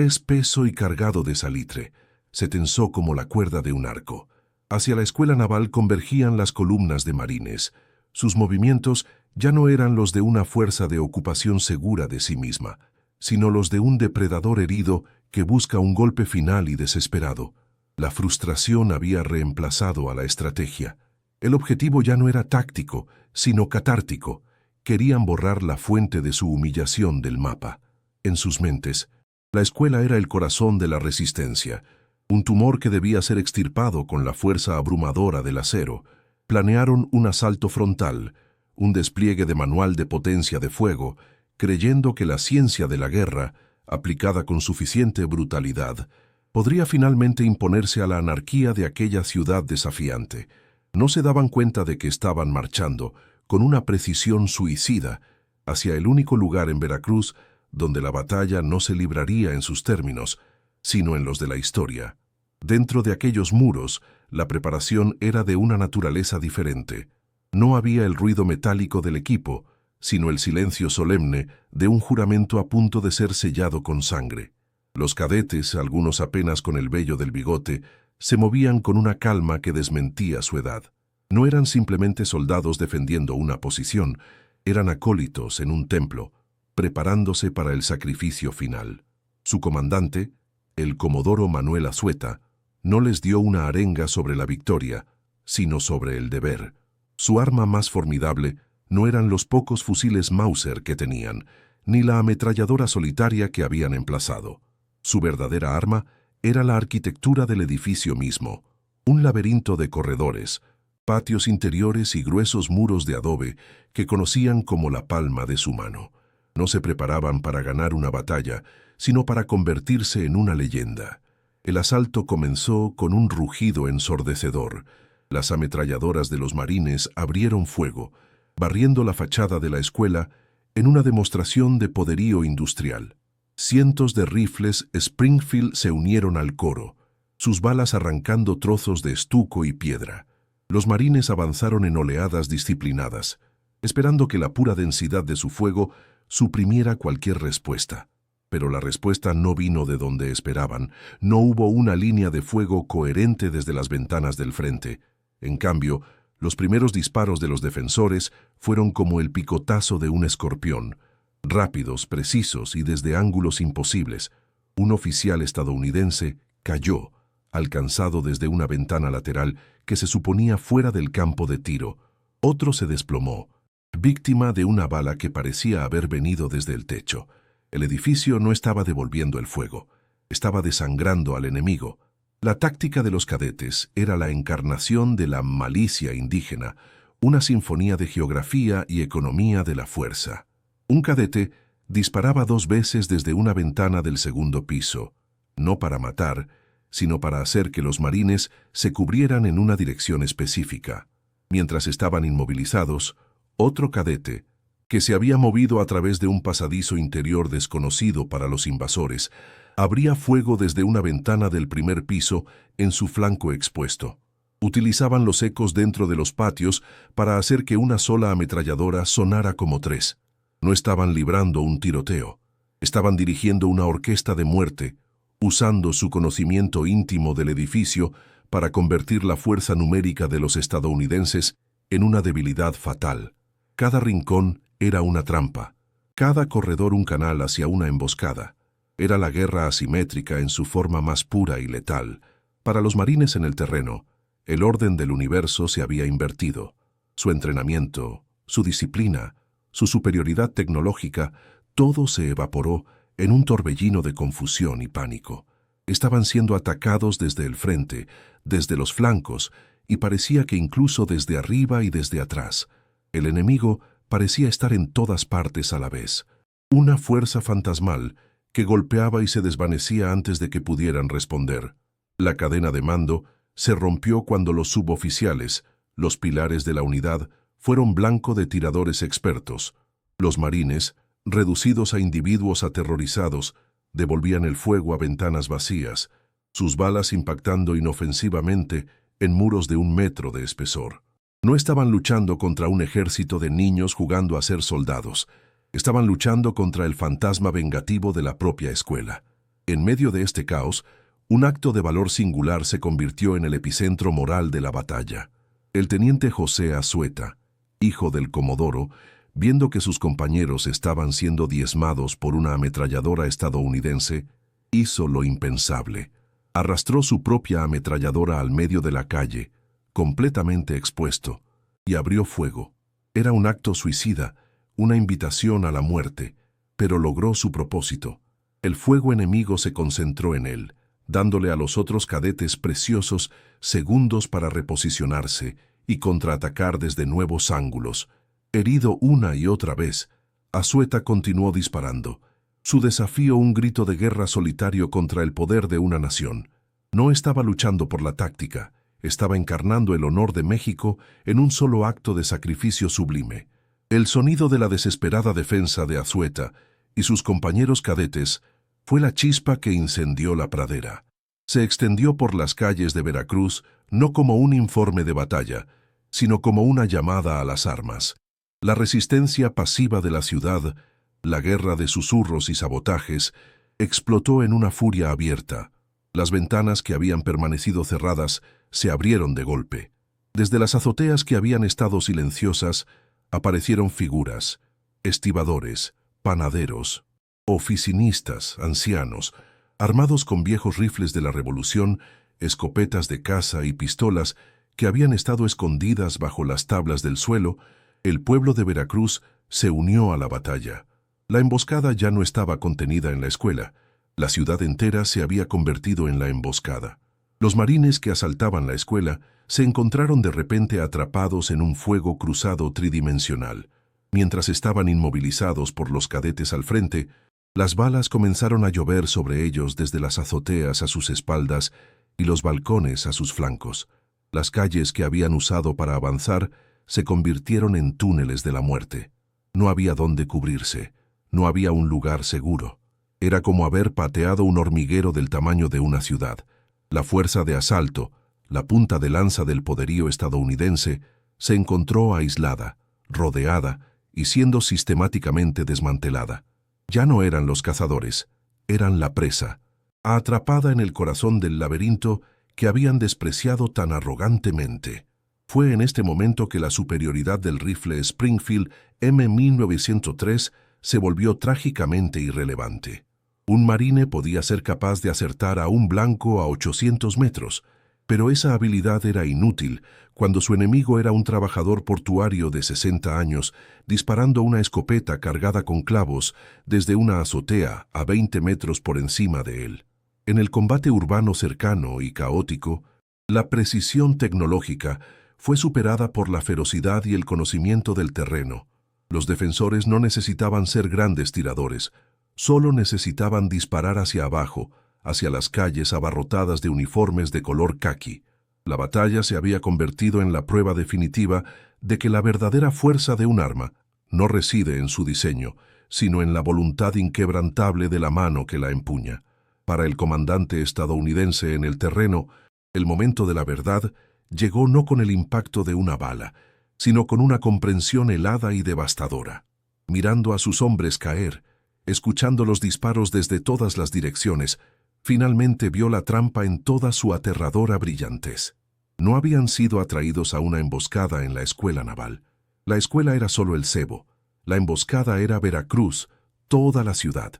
Speaker 1: espeso y cargado de salitre, se tensó como la cuerda de un arco. Hacia la escuela naval convergían las columnas de marines. Sus movimientos ya no eran los de una fuerza de ocupación segura de sí misma, sino los de un depredador herido que busca un golpe final y desesperado. La frustración había reemplazado a la estrategia. El objetivo ya no era táctico, sino catártico. Querían borrar la fuente de su humillación del mapa. En sus mentes, la escuela era el corazón de la resistencia, un tumor que debía ser extirpado con la fuerza abrumadora del acero. Planearon un asalto frontal, un despliegue de manual de potencia de fuego, creyendo que la ciencia de la guerra, aplicada con suficiente brutalidad, podría finalmente imponerse a la anarquía de aquella ciudad desafiante. No se daban cuenta de que estaban marchando, con una precisión suicida, hacia el único lugar en Veracruz donde la batalla no se libraría en sus términos, sino en los de la historia. Dentro de aquellos muros, la preparación era de una naturaleza diferente. No había el ruido metálico del equipo, sino el silencio solemne de un juramento a punto de ser sellado con sangre. Los cadetes, algunos apenas con el vello del bigote, se movían con una calma que desmentía su edad. No eran simplemente soldados defendiendo una posición, eran acólitos en un templo, preparándose para el sacrificio final. Su comandante, el comodoro Manuel Azueta, no les dio una arenga sobre la victoria, sino sobre el deber. Su arma más formidable no eran los pocos fusiles Mauser que tenían, ni la ametralladora solitaria que habían emplazado. Su verdadera arma era la arquitectura del edificio mismo, un laberinto de corredores, patios interiores y gruesos muros de adobe que conocían como la palma de su mano. No se preparaban para ganar una batalla, sino para convertirse en una leyenda. El asalto comenzó con un rugido ensordecedor. Las ametralladoras de los marines abrieron fuego, barriendo la fachada de la escuela en una demostración de poderío industrial. Cientos de rifles Springfield se unieron al coro, sus balas arrancando trozos de estuco y piedra. Los marines avanzaron en oleadas disciplinadas, esperando que la pura densidad de su fuego suprimiera cualquier respuesta. Pero la respuesta no vino de donde esperaban. No hubo una línea de fuego coherente desde las ventanas del frente. En cambio, los primeros disparos de los defensores fueron como el picotazo de un escorpión, rápidos, precisos y desde ángulos imposibles. Un oficial estadounidense cayó, alcanzado desde una ventana lateral que se suponía fuera del campo de tiro. Otro se desplomó, víctima de una bala que parecía haber venido desde el techo. El edificio no estaba devolviendo el fuego, estaba desangrando al enemigo. La táctica de los cadetes era la encarnación de la malicia indígena, una sinfonía de geografía y economía de la fuerza. Un cadete disparaba 2 veces desde una ventana del segundo piso, no para matar, sino para hacer que los marines se cubrieran en una dirección específica. Mientras estaban inmovilizados, otro cadete, que se había movido a través de un pasadizo interior desconocido para los invasores, abría fuego desde una ventana del primer piso en su flanco expuesto. Utilizaban los ecos dentro de los patios para hacer que una sola ametralladora sonara como 3. No estaban librando un tiroteo, estaban dirigiendo una orquesta de muerte, usando su conocimiento íntimo del edificio para convertir la fuerza numérica de los estadounidenses en una debilidad fatal. Cada rincón era una trampa, cada corredor un canal hacia una emboscada. Era la guerra asimétrica en su forma más pura y letal. Para los marines en el terreno, el orden del universo se había invertido. Su entrenamiento, su disciplina, su superioridad tecnológica, todo se evaporó en un torbellino de confusión y pánico. Estaban siendo atacados desde el frente, desde los flancos, y parecía que incluso desde arriba y desde atrás. El enemigo parecía estar en todas partes a la vez. Una fuerza fantasmal que golpeaba y se desvanecía antes de que pudieran responder. La cadena de mando se rompió cuando los suboficiales, los pilares de la unidad, fueron blanco de tiradores expertos. Los marines, reducidos a individuos aterrorizados, devolvían el fuego a ventanas vacías, sus balas impactando inofensivamente en muros de 1 metro de espesor. No estaban luchando contra un ejército de niños jugando a ser soldados. Estaban luchando contra el fantasma vengativo de la propia escuela. En medio de este caos, un acto de valor singular se convirtió en el epicentro moral de la batalla. El teniente José Azueta, hijo del comodoro, viendo que sus compañeros estaban siendo diezmados por una ametralladora estadounidense, hizo lo impensable. Arrastró su propia ametralladora al medio de la calle, completamente expuesto, y abrió fuego. Era un acto suicida, una invitación a la muerte, pero logró su propósito. El fuego enemigo se concentró en él, dándole a los otros cadetes preciosos segundos para reposicionarse y contraatacar desde nuevos ángulos. Herido una y otra vez, Azueta continuó disparando. Su desafío un grito de guerra solitario contra el poder de una nación. No estaba luchando por la táctica, estaba encarnando el honor de México en un solo acto de sacrificio sublime. El sonido de la desesperada defensa de Azueta y sus compañeros cadetes fue la chispa que incendió la pradera. Se extendió por las calles de Veracruz no como un informe de batalla, sino como una llamada a las armas. La resistencia pasiva de la ciudad, la guerra de susurros y sabotajes, explotó en una furia abierta, Las ventanas que habían permanecido cerradas se abrieron de golpe. Desde las azoteas que habían estado silenciosas, aparecieron figuras, estibadores, panaderos, oficinistas, ancianos, armados con viejos rifles de la Revolución, escopetas de caza y pistolas que habían estado escondidas bajo las tablas del suelo. El pueblo de Veracruz se unió a la batalla. La emboscada ya no estaba contenida en la escuela. La ciudad entera se había convertido en la emboscada. Los marines que asaltaban la escuela se encontraron de repente atrapados en un fuego cruzado tridimensional. Mientras estaban inmovilizados por los cadetes al frente, las balas comenzaron a llover sobre ellos desde las azoteas a sus espaldas y los balcones a sus flancos. Las calles que habían usado para avanzar se convirtieron en túneles de la muerte. No había dónde cubrirse, no había un lugar seguro. Era como haber pateado un hormiguero del tamaño de una ciudad. La fuerza de asalto, la punta de lanza del poderío estadounidense, se encontró aislada, rodeada y siendo sistemáticamente desmantelada. Ya no eran los cazadores, eran la presa, atrapada en el corazón del laberinto que habían despreciado tan arrogantemente. Fue en este momento que la superioridad del rifle Springfield M1903 se volvió trágicamente irrelevante. Un marine podía ser capaz de acertar a un blanco a 800 metros, pero esa habilidad era inútil cuando su enemigo era un trabajador portuario de 60 años disparando una escopeta cargada con clavos desde una azotea a 20 metros por encima de él. En el combate urbano cercano y caótico, la precisión tecnológica fue superada por la ferocidad y el conocimiento del terreno. Los defensores no necesitaban ser grandes tiradores, solo necesitaban disparar hacia abajo, hacia las calles abarrotadas de uniformes de color caqui. La batalla se había convertido en la prueba definitiva de que la verdadera fuerza de un arma no reside en su diseño, sino en la voluntad inquebrantable de la mano que la empuña. Para el comandante estadounidense en el terreno, el momento de la verdad llegó no con el impacto de una bala, sino con una comprensión helada y devastadora. Mirando a sus hombres caer, escuchando los disparos desde todas las direcciones, finalmente vio la trampa en toda su aterradora brillantez. No habían sido atraídos a una emboscada en la escuela naval. La escuela era solo el cebo. La emboscada era Veracruz, toda la ciudad,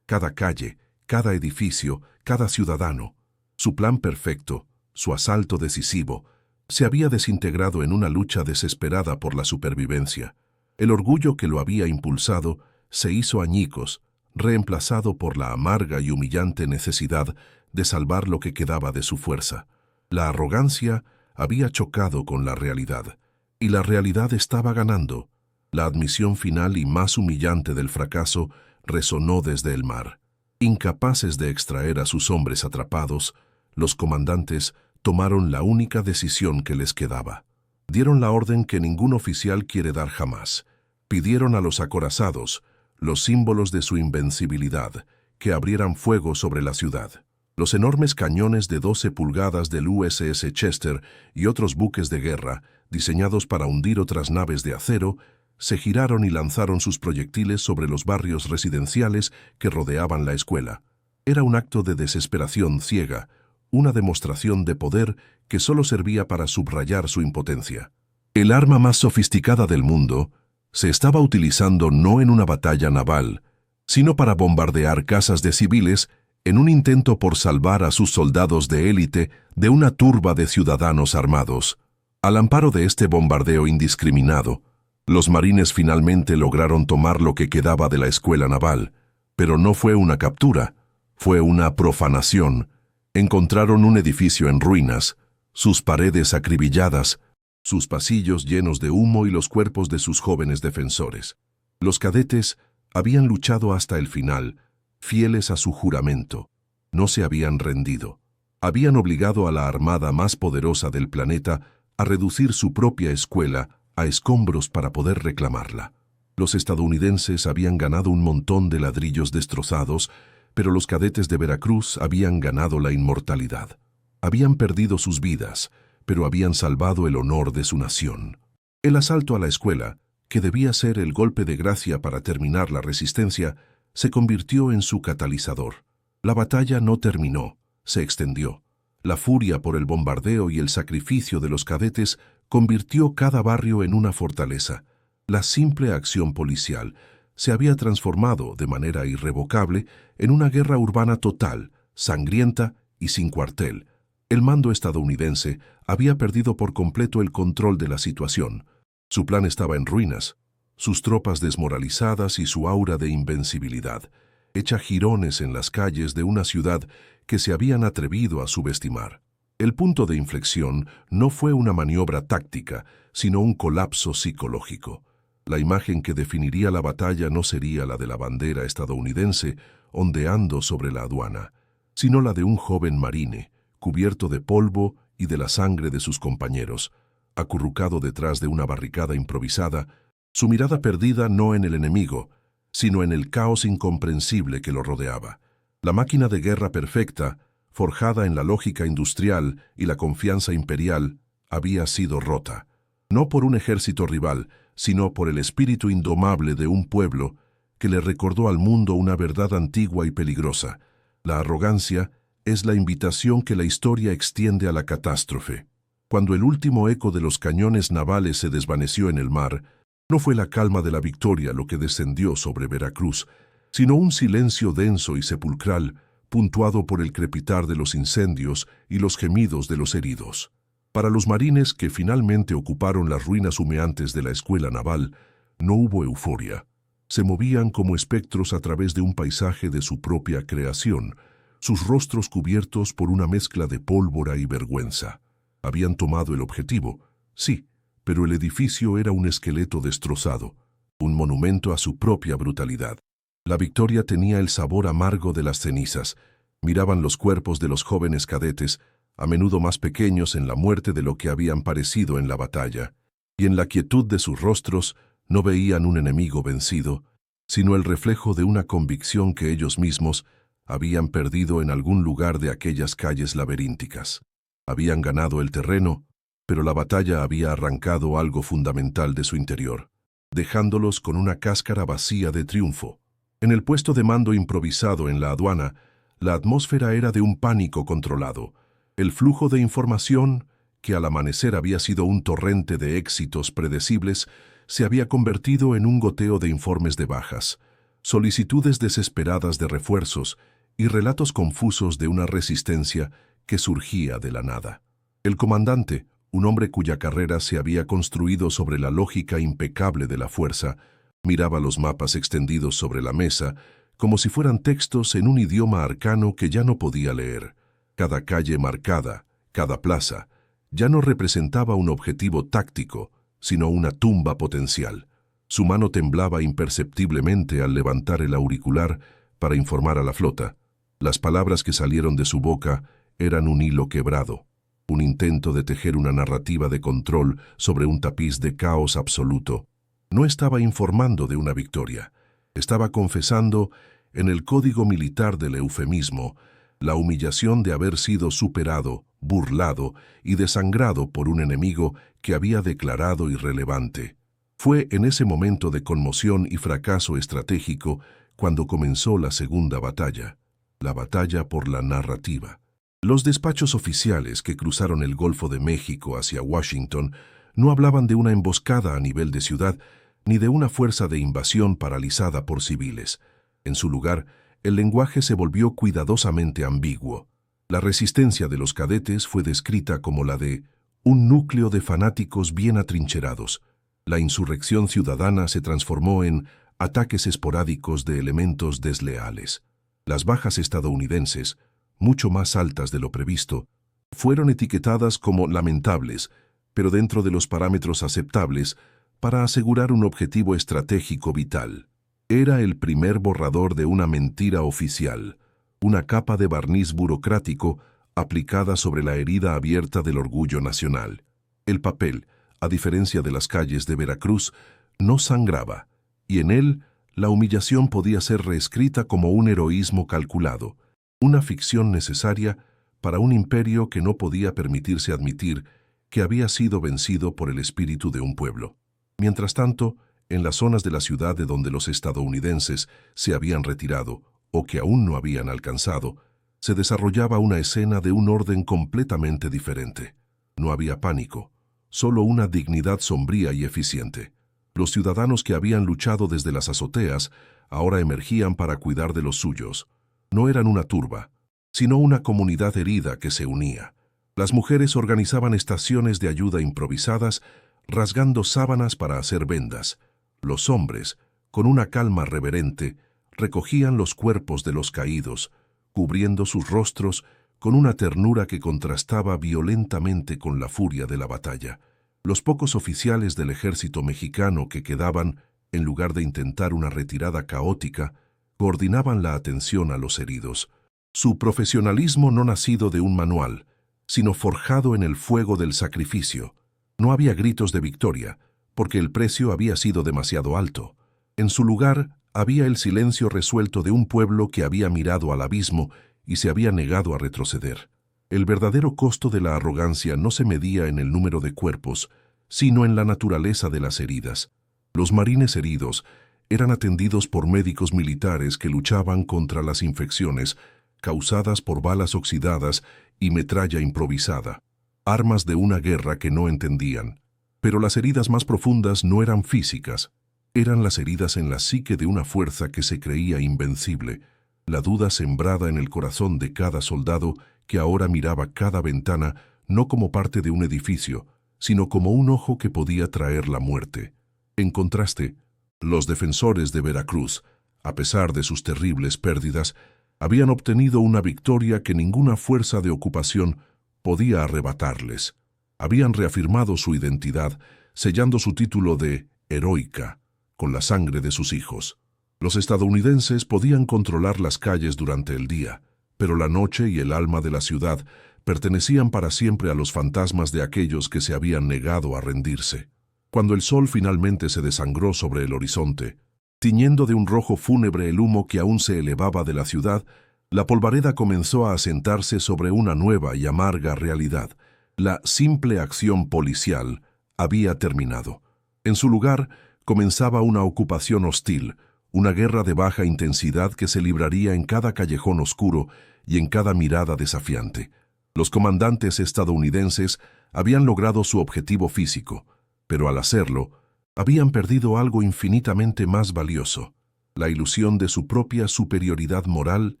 Speaker 1: cada calle, cada edificio, cada ciudadano. Su plan perfecto, su asalto decisivo, se había desintegrado en una lucha desesperada por la supervivencia. El orgullo que lo había impulsado se hizo añicos, reemplazado por la amarga y humillante necesidad de salvar lo que quedaba de su fuerza. La arrogancia había chocado con la realidad, y la realidad estaba ganando. La admisión final y más humillante del fracaso resonó desde el mar. Incapaces de extraer a sus hombres atrapados, los comandantes tomaron la única decisión que les quedaba. Dieron la orden que ningún oficial quiere dar jamás. Pidieron a los acorazados, los símbolos de su invencibilidad, que abrieran fuego sobre la ciudad. Los enormes cañones de 12 pulgadas del USS Chester y otros buques de guerra, diseñados para hundir otras naves de acero, se giraron y lanzaron sus proyectiles sobre los barrios residenciales que rodeaban la escuela. Era un acto de desesperación ciega, una demostración de poder que solo servía para subrayar su impotencia. El arma más sofisticada del mundo se estaba utilizando no en una batalla naval, sino para bombardear casas de civiles en un intento por salvar a sus soldados de élite de una turba de ciudadanos armados. Al amparo de este bombardeo indiscriminado, los marines finalmente lograron tomar lo que quedaba de la escuela naval, pero no fue una captura, fue una profanación. Encontraron un edificio en ruinas, sus paredes acribilladas, sus pasillos llenos de humo y los cuerpos de sus jóvenes defensores. Los cadetes habían luchado hasta el final, fieles a su juramento. No se habían rendido. Habían obligado a la armada más poderosa del planeta a reducir su propia escuela a escombros para poder reclamarla. Los estadounidenses habían ganado un montón de ladrillos destrozados, pero los cadetes de Veracruz habían ganado la inmortalidad. Habían perdido sus vidas, pero habían salvado el honor de su nación. El asalto a la escuela, que debía ser el golpe de gracia para terminar la resistencia, se convirtió en su catalizador. La batalla no terminó, se extendió. La furia por el bombardeo y el sacrificio de los cadetes convirtió cada barrio en una fortaleza. La simple acción policial se había transformado de manera irrevocable en una guerra urbana total, sangrienta y sin cuartel. El mando estadounidense había perdido por completo el control de la situación. Su plan estaba en ruinas, sus tropas desmoralizadas y su aura de invencibilidad, hecha jirones en las calles de una ciudad que se habían atrevido a subestimar. El punto de inflexión no fue una maniobra táctica, sino un colapso psicológico. La imagen que definiría la batalla no sería la de la bandera estadounidense ondeando sobre la aduana, sino la de un joven marine, cubierto de polvo y de la sangre de sus compañeros, acurrucado detrás de una barricada improvisada, su mirada perdida no en el enemigo, sino en el caos incomprensible que lo rodeaba. La máquina de guerra perfecta, forjada en la lógica industrial y la confianza imperial, había sido rota, no por un ejército rival, sino por el espíritu indomable de un pueblo que le recordó al mundo una verdad antigua y peligrosa. La arrogancia es la invitación que la historia extiende a la catástrofe. Cuando el último eco de los cañones navales se desvaneció en el mar, no fue la calma de la victoria lo que descendió sobre Veracruz, sino un silencio denso y sepulcral, puntuado por el crepitar de los incendios y los gemidos de los heridos. Para los marines que finalmente ocuparon las ruinas humeantes de la escuela naval, no hubo euforia. Se movían como espectros a través de un paisaje de su propia creación, sus rostros cubiertos por una mezcla de pólvora y vergüenza. Habían tomado el objetivo, sí, pero el edificio era un esqueleto destrozado, un monumento a su propia brutalidad. La victoria tenía el sabor amargo de las cenizas. Miraban los cuerpos de los jóvenes cadetes, a menudo más pequeños en la muerte de lo que habían parecido en la batalla, y en la quietud de sus rostros no veían un enemigo vencido, sino el reflejo de una convicción que ellos mismos habían perdido en algún lugar de aquellas calles laberínticas. Habían ganado el terreno, pero la batalla había arrancado algo fundamental de su interior, dejándolos con una cáscara vacía de triunfo. En el puesto de mando improvisado en la aduana, la atmósfera era de un pánico controlado. El flujo de información, que al amanecer había sido un torrente de éxitos predecibles, se había convertido en un goteo de informes de bajas, solicitudes desesperadas de refuerzos y relatos confusos de una resistencia que surgía de la nada. El comandante, un hombre cuya carrera se había construido sobre la lógica impecable de la fuerza, miraba los mapas extendidos sobre la mesa como si fueran textos en un idioma arcano que ya no podía leer. Cada calle marcada, cada plaza, ya no representaba un objetivo táctico, sino una tumba potencial. Su mano temblaba imperceptiblemente al levantar el auricular para informar a la flota. Las palabras que salieron de su boca eran un hilo quebrado, un intento de tejer una narrativa de control sobre un tapiz de caos absoluto. No estaba informando de una victoria, estaba confesando, en el código militar del eufemismo, la humillación de haber sido superado, burlado y desangrado por un enemigo que había declarado irrelevante. Fue en ese momento de conmoción y fracaso estratégico cuando comenzó la segunda batalla, la batalla por la narrativa. Los despachos oficiales que cruzaron el Golfo de México hacia Washington no hablaban de una emboscada a nivel de ciudad ni de una fuerza de invasión paralizada por civiles. En su lugar, el lenguaje se volvió cuidadosamente ambiguo. La resistencia de los cadetes fue descrita como la de un núcleo de fanáticos bien atrincherados. La insurrección ciudadana se transformó en ataques esporádicos de elementos desleales. Las bajas estadounidenses, mucho más altas de lo previsto, fueron etiquetadas como lamentables, pero dentro de los parámetros aceptables, para asegurar un objetivo estratégico vital. Era el primer borrador de una mentira oficial, una capa de barniz burocrático aplicada sobre la herida abierta del orgullo nacional. El papel, a diferencia de las calles de Veracruz, no sangraba, y en él la humillación podía ser reescrita como un heroísmo calculado, una ficción necesaria para un imperio que no podía permitirse admitir que había sido vencido por el espíritu de un pueblo. Mientras tanto, en las zonas de la ciudad de donde los estadounidenses se habían retirado o que aún no habían alcanzado, se desarrollaba una escena de un orden completamente diferente. No había pánico, solo una dignidad sombría y eficiente. Los ciudadanos que habían luchado desde las azoteas ahora emergían para cuidar de los suyos. No eran una turba, sino una comunidad herida que se unía. Las mujeres organizaban estaciones de ayuda improvisadas, rasgando sábanas para hacer vendas. Los hombres, con una calma reverente, recogían los cuerpos de los caídos, cubriendo sus rostros con una ternura que contrastaba violentamente con la furia de la batalla. Los pocos oficiales del ejército mexicano que quedaban, en lugar de intentar una retirada caótica, coordinaban la atención a los heridos. Su profesionalismo no nacido de un manual, sino forjado en el fuego del sacrificio. No había gritos de victoria, porque el precio había sido demasiado alto. En su lugar, había el silencio resuelto de un pueblo que había mirado al abismo y se había negado a retroceder. El verdadero costo de la arrogancia no se medía en el número de cuerpos, sino en la naturaleza de las heridas. Los marines heridos eran atendidos por médicos militares que luchaban contra las infecciones causadas por balas oxidadas y metralla improvisada, armas de una guerra que no entendían. Pero las heridas más profundas no eran físicas, eran las heridas en la psique de una fuerza que se creía invencible, la duda sembrada en el corazón de cada soldado que ahora miraba cada ventana no como parte de un edificio, sino como un ojo que podía traer la muerte. En contraste, los defensores de Veracruz, a pesar de sus terribles pérdidas, habían obtenido una victoria que ninguna fuerza de ocupación podía arrebatarles. Habían reafirmado su identidad, sellando su título de heroica con la sangre de sus hijos. Los estadounidenses podían controlar las calles durante el día, pero la noche y el alma de la ciudad pertenecían para siempre a los fantasmas de aquellos que se habían negado a rendirse. Cuando el sol finalmente se desangró sobre el horizonte, tiñendo de un rojo fúnebre el humo que aún se elevaba de la ciudad, la polvareda comenzó a asentarse sobre una nueva y amarga realidad. La simple acción policial había terminado. En su lugar, comenzaba una ocupación hostil, una guerra de baja intensidad que se libraría en cada callejón oscuro y en cada mirada desafiante. Los comandantes estadounidenses habían logrado su objetivo físico, pero al hacerlo, habían perdido algo infinitamente más valioso, la ilusión de su propia superioridad moral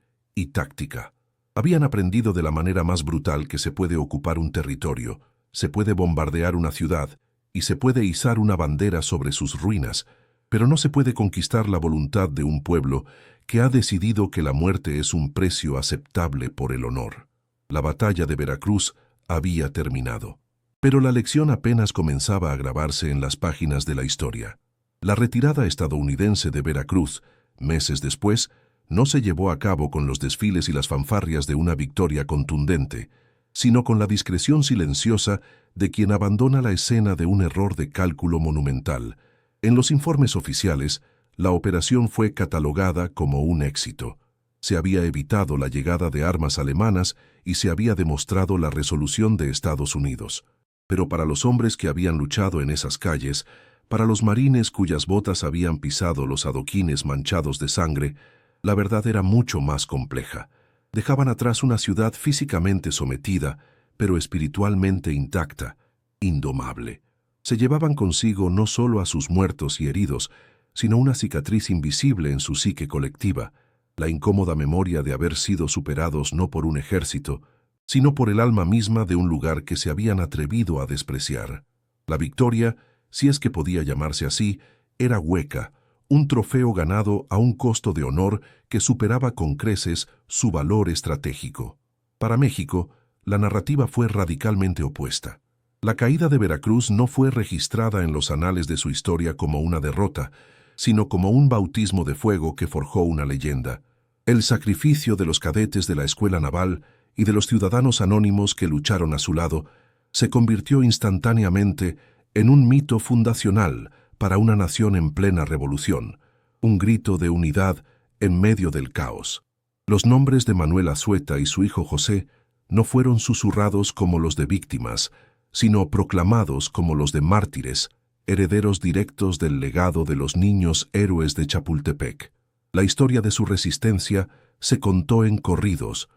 Speaker 1: y táctica. Habían aprendido de la manera más brutal que se puede ocupar un territorio, se puede bombardear una ciudad y se puede izar una bandera sobre sus ruinas, pero no se puede conquistar la voluntad de un pueblo que ha decidido que la muerte es un precio aceptable por el honor. La batalla de Veracruz había terminado. Pero la lección apenas comenzaba a grabarse en las páginas de la historia. La retirada estadounidense de Veracruz, meses después, no se llevó a cabo con los desfiles y las fanfarrias de una victoria contundente, sino con la discreción silenciosa de quien abandona la escena de un error de cálculo monumental. En los informes oficiales, la operación fue catalogada como un éxito. Se había evitado la llegada de armas alemanas y se había demostrado la resolución de Estados Unidos. Pero para los hombres que habían luchado en esas calles, para los marines cuyas botas habían pisado los adoquines manchados de sangre, la verdad era mucho más compleja. Dejaban atrás una ciudad físicamente sometida, pero espiritualmente intacta, indomable. Se llevaban consigo no solo a sus muertos y heridos, sino una cicatriz invisible en su psique colectiva, la incómoda memoria de haber sido superados no por un ejército, sino por el alma misma de un lugar que se habían atrevido a despreciar. La victoria, si es que podía llamarse así, era hueca, un trofeo ganado a un costo de honor que superaba con creces su valor estratégico. Para México, la narrativa fue radicalmente opuesta. La caída de Veracruz no fue registrada en los anales de su historia como una derrota, sino como un bautismo de fuego que forjó una leyenda. El sacrificio de los cadetes de la Escuela Naval y de los ciudadanos anónimos que lucharon a su lado se convirtió instantáneamente en un mito fundacional para una nación en plena revolución, un grito de unidad en medio del caos. Los nombres de Manuel Azueta y su hijo José no fueron susurrados como los de víctimas, sino proclamados como los de mártires, herederos directos del legado de los niños héroes de Chapultepec. La historia de su resistencia se contó en corridos,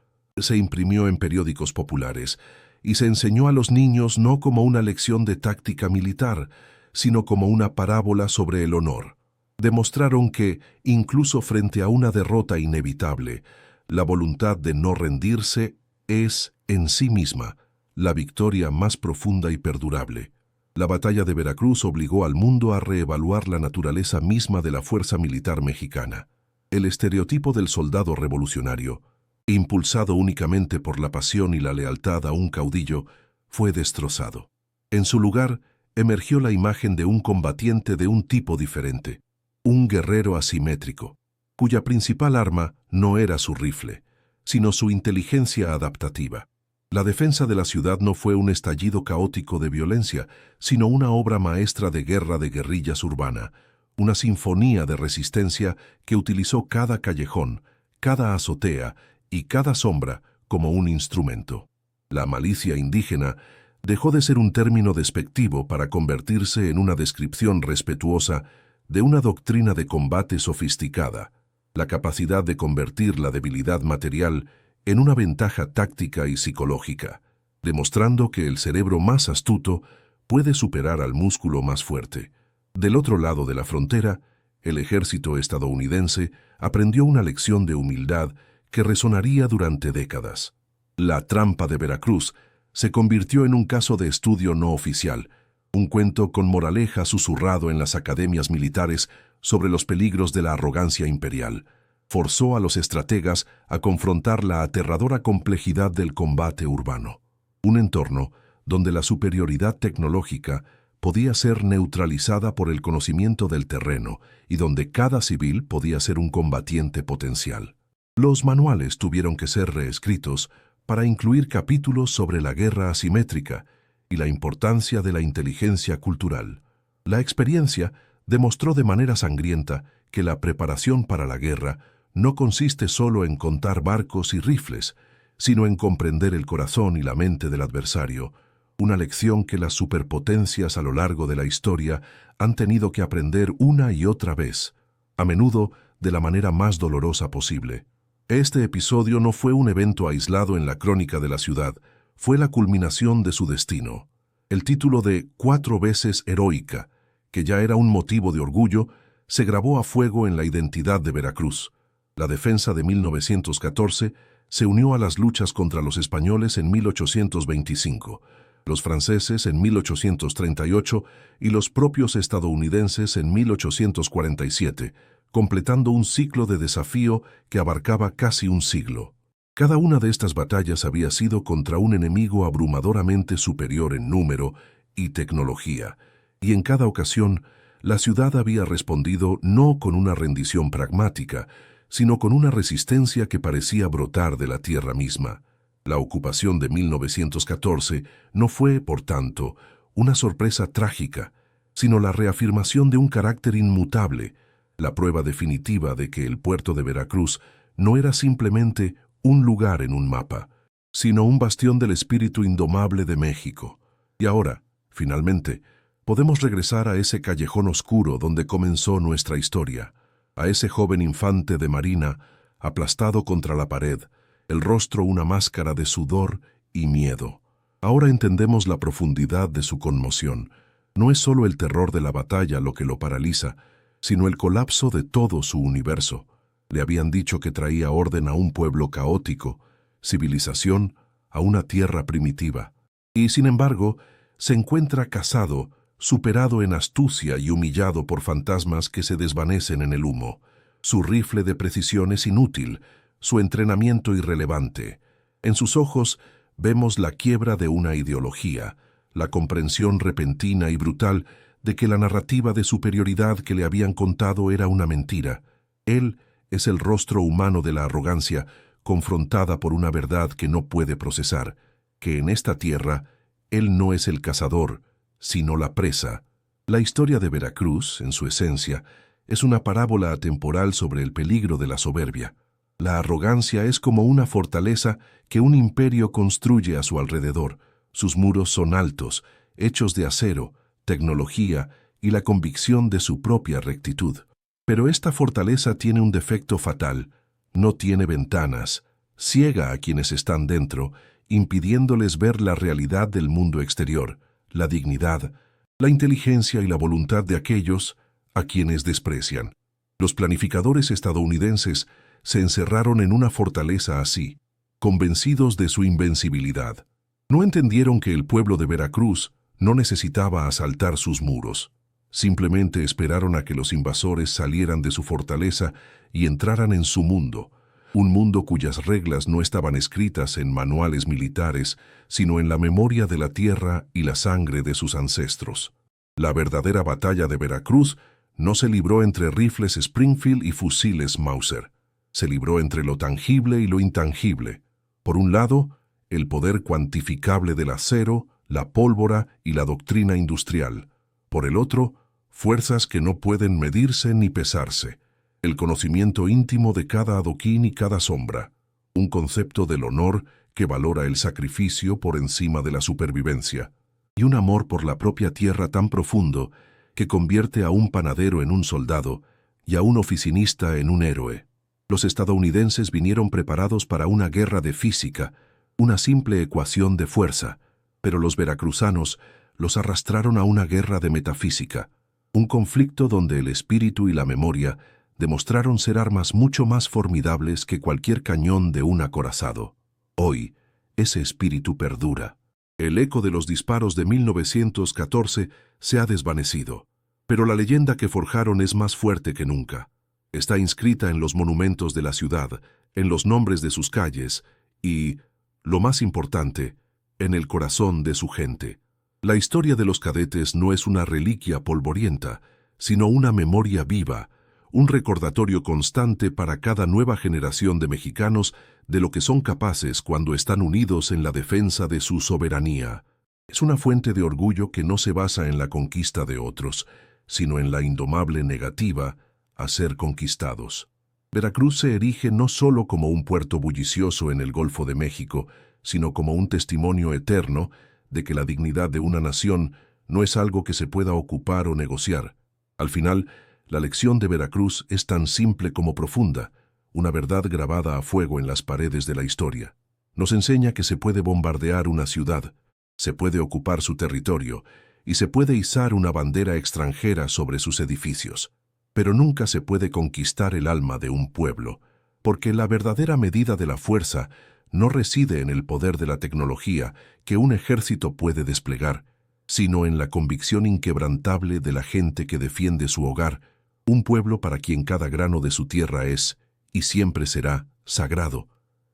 Speaker 1: se imprimió en periódicos populares y se enseñó a los niños no como una lección de táctica militar, sino como una parábola sobre el honor. Demostraron que, incluso frente a una derrota inevitable, la voluntad de no rendirse es, en sí misma, la victoria más profunda y perdurable. La batalla de Veracruz obligó al mundo a reevaluar la naturaleza misma de la fuerza militar mexicana. El estereotipo del soldado revolucionario, impulsado únicamente por la pasión y la lealtad a un caudillo, fue destrozado. En su lugar, emergió la imagen de un combatiente de un tipo diferente, un guerrero asimétrico, cuya principal arma no era su rifle, sino su inteligencia adaptativa. La defensa de la ciudad no fue un estallido caótico de violencia, sino una obra maestra de guerra de guerrillas urbana, una sinfonía de resistencia que utilizó cada callejón, cada azotea y cada sombra como un instrumento. La malicia indígena dejó de ser un término despectivo para convertirse en una descripción respetuosa de una doctrina de combate sofisticada, la capacidad de convertir la debilidad material en una ventaja táctica y psicológica, demostrando que el cerebro más astuto puede superar al músculo más fuerte. Del otro lado de la frontera, el ejército estadounidense aprendió una lección de humildad que resonaría durante décadas. La trampa de Veracruz se convirtió en un caso de estudio no oficial, un cuento con moraleja susurrado en las academias militares sobre los peligros de la arrogancia imperial. Forzó a los estrategas a confrontar la aterradora complejidad del combate urbano, un entorno donde la superioridad tecnológica podía ser neutralizada por el conocimiento del terreno y donde cada civil podía ser un combatiente potencial. Los manuales tuvieron que ser reescritos para incluir capítulos sobre la guerra asimétrica y la importancia de la inteligencia cultural. La experiencia demostró de manera sangrienta que la preparación para la guerra no consiste solo en contar barcos y rifles, sino en comprender el corazón y la mente del adversario, una lección que las superpotencias a lo largo de la historia han tenido que aprender una y otra vez, a menudo de la manera más dolorosa posible. Este episodio no fue un evento aislado en la crónica de la ciudad, fue la culminación de su destino. El título de 4 veces heroica, que ya era un motivo de orgullo, se grabó a fuego en la identidad de Veracruz. La defensa de 1914 se unió a las luchas contra los españoles en 1825, los franceses en 1838 y los propios estadounidenses en 1847, completando un ciclo de desafío que abarcaba casi un siglo. Cada una de estas batallas había sido contra un enemigo abrumadoramente superior en número y tecnología, y en cada ocasión la ciudad había respondido no con una rendición pragmática, sino con una resistencia que parecía brotar de la tierra misma. La ocupación de 1914 no fue, por tanto, una sorpresa trágica, sino la reafirmación de un carácter inmutable, la prueba definitiva de que el puerto de Veracruz no era simplemente un lugar en un mapa, sino un bastión del espíritu indomable de México. Y ahora, finalmente, podemos regresar a ese callejón oscuro donde comenzó nuestra historia, a ese joven infante de marina aplastado contra la pared, el rostro una máscara de sudor y miedo. Ahora entendemos la profundidad de su conmoción. No es solo el terror de la batalla lo que lo paraliza, sino el colapso de todo su universo. Le habían dicho que traía orden a un pueblo caótico, civilización a una tierra primitiva. Y, sin embargo, se encuentra casado, superado en astucia y humillado por fantasmas que se desvanecen en el humo. Su rifle de precisión es inútil, su entrenamiento irrelevante. En sus ojos vemos la quiebra de una ideología, la comprensión repentina y brutal de que la narrativa de superioridad que le habían contado era una mentira. Él es el rostro humano de la arrogancia, confrontada por una verdad que no puede procesar, que en esta tierra él no es el cazador, sino la presa. La historia de Veracruz, en su esencia, es una parábola atemporal sobre el peligro de la soberbia. La arrogancia es como una fortaleza que un imperio construye a su alrededor. Sus muros son altos, hechos de acero, tecnología y la convicción de su propia rectitud. Pero esta fortaleza tiene un defecto fatal. No tiene ventanas, ciega a quienes están dentro, impidiéndoles ver la realidad del mundo exterior, la dignidad, la inteligencia y la voluntad de aquellos a quienes desprecian. Los planificadores estadounidenses se encerraron en una fortaleza así, convencidos de su invencibilidad. No entendieron que el pueblo de Veracruz no necesitaba asaltar sus muros. Simplemente esperaron a que los invasores salieran de su fortaleza y entraran en su mundo, un mundo cuyas reglas no estaban escritas en manuales militares, sino en la memoria de la tierra y la sangre de sus ancestros. La verdadera batalla de Veracruz no se libró entre rifles Springfield y fusiles Mauser. Se libró entre lo tangible y lo intangible. Por un lado, el poder cuantificable del acero, la pólvora y la doctrina industrial. Por el otro, fuerzas que no pueden medirse ni pesarse. El conocimiento íntimo de cada adoquín y cada sombra. Un concepto del honor que valora el sacrificio por encima de la supervivencia. Y un amor por la propia tierra tan profundo que convierte a un panadero en un soldado y a un oficinista en un héroe. Los estadounidenses vinieron preparados para una guerra de física, una simple ecuación de fuerza, pero los veracruzanos los arrastraron a una guerra de metafísica, un conflicto donde el espíritu y la memoria demostraron ser armas mucho más formidables que cualquier cañón de un acorazado. Hoy, ese espíritu perdura. El eco de los disparos de 1914 se ha desvanecido, pero la leyenda que forjaron es más fuerte que nunca. Está inscrita en los monumentos de la ciudad, en los nombres de sus calles y, lo más importante, en el corazón de su gente. La historia de los cadetes no es una reliquia polvorienta, sino una memoria viva, un recordatorio constante para cada nueva generación de mexicanos de lo que son capaces cuando están unidos en la defensa de su soberanía. Es una fuente de orgullo que no se basa en la conquista de otros, sino en la indomable negativa a ser conquistados. Veracruz se erige no solo como un puerto bullicioso en el Golfo de México, sino como un testimonio eterno de que la dignidad de una nación no es algo que se pueda ocupar o negociar. Al final, la lección de Veracruz es tan simple como profunda, una verdad grabada a fuego en las paredes de la historia. Nos enseña que se puede bombardear una ciudad, se puede ocupar su territorio y se puede izar una bandera extranjera sobre sus edificios. Pero nunca se puede conquistar el alma de un pueblo, porque la verdadera medida de la fuerza no reside en el poder de la tecnología que un ejército puede desplegar, sino en la convicción inquebrantable de la gente que defiende su hogar, un pueblo para quien cada grano de su tierra es, y siempre será, sagrado.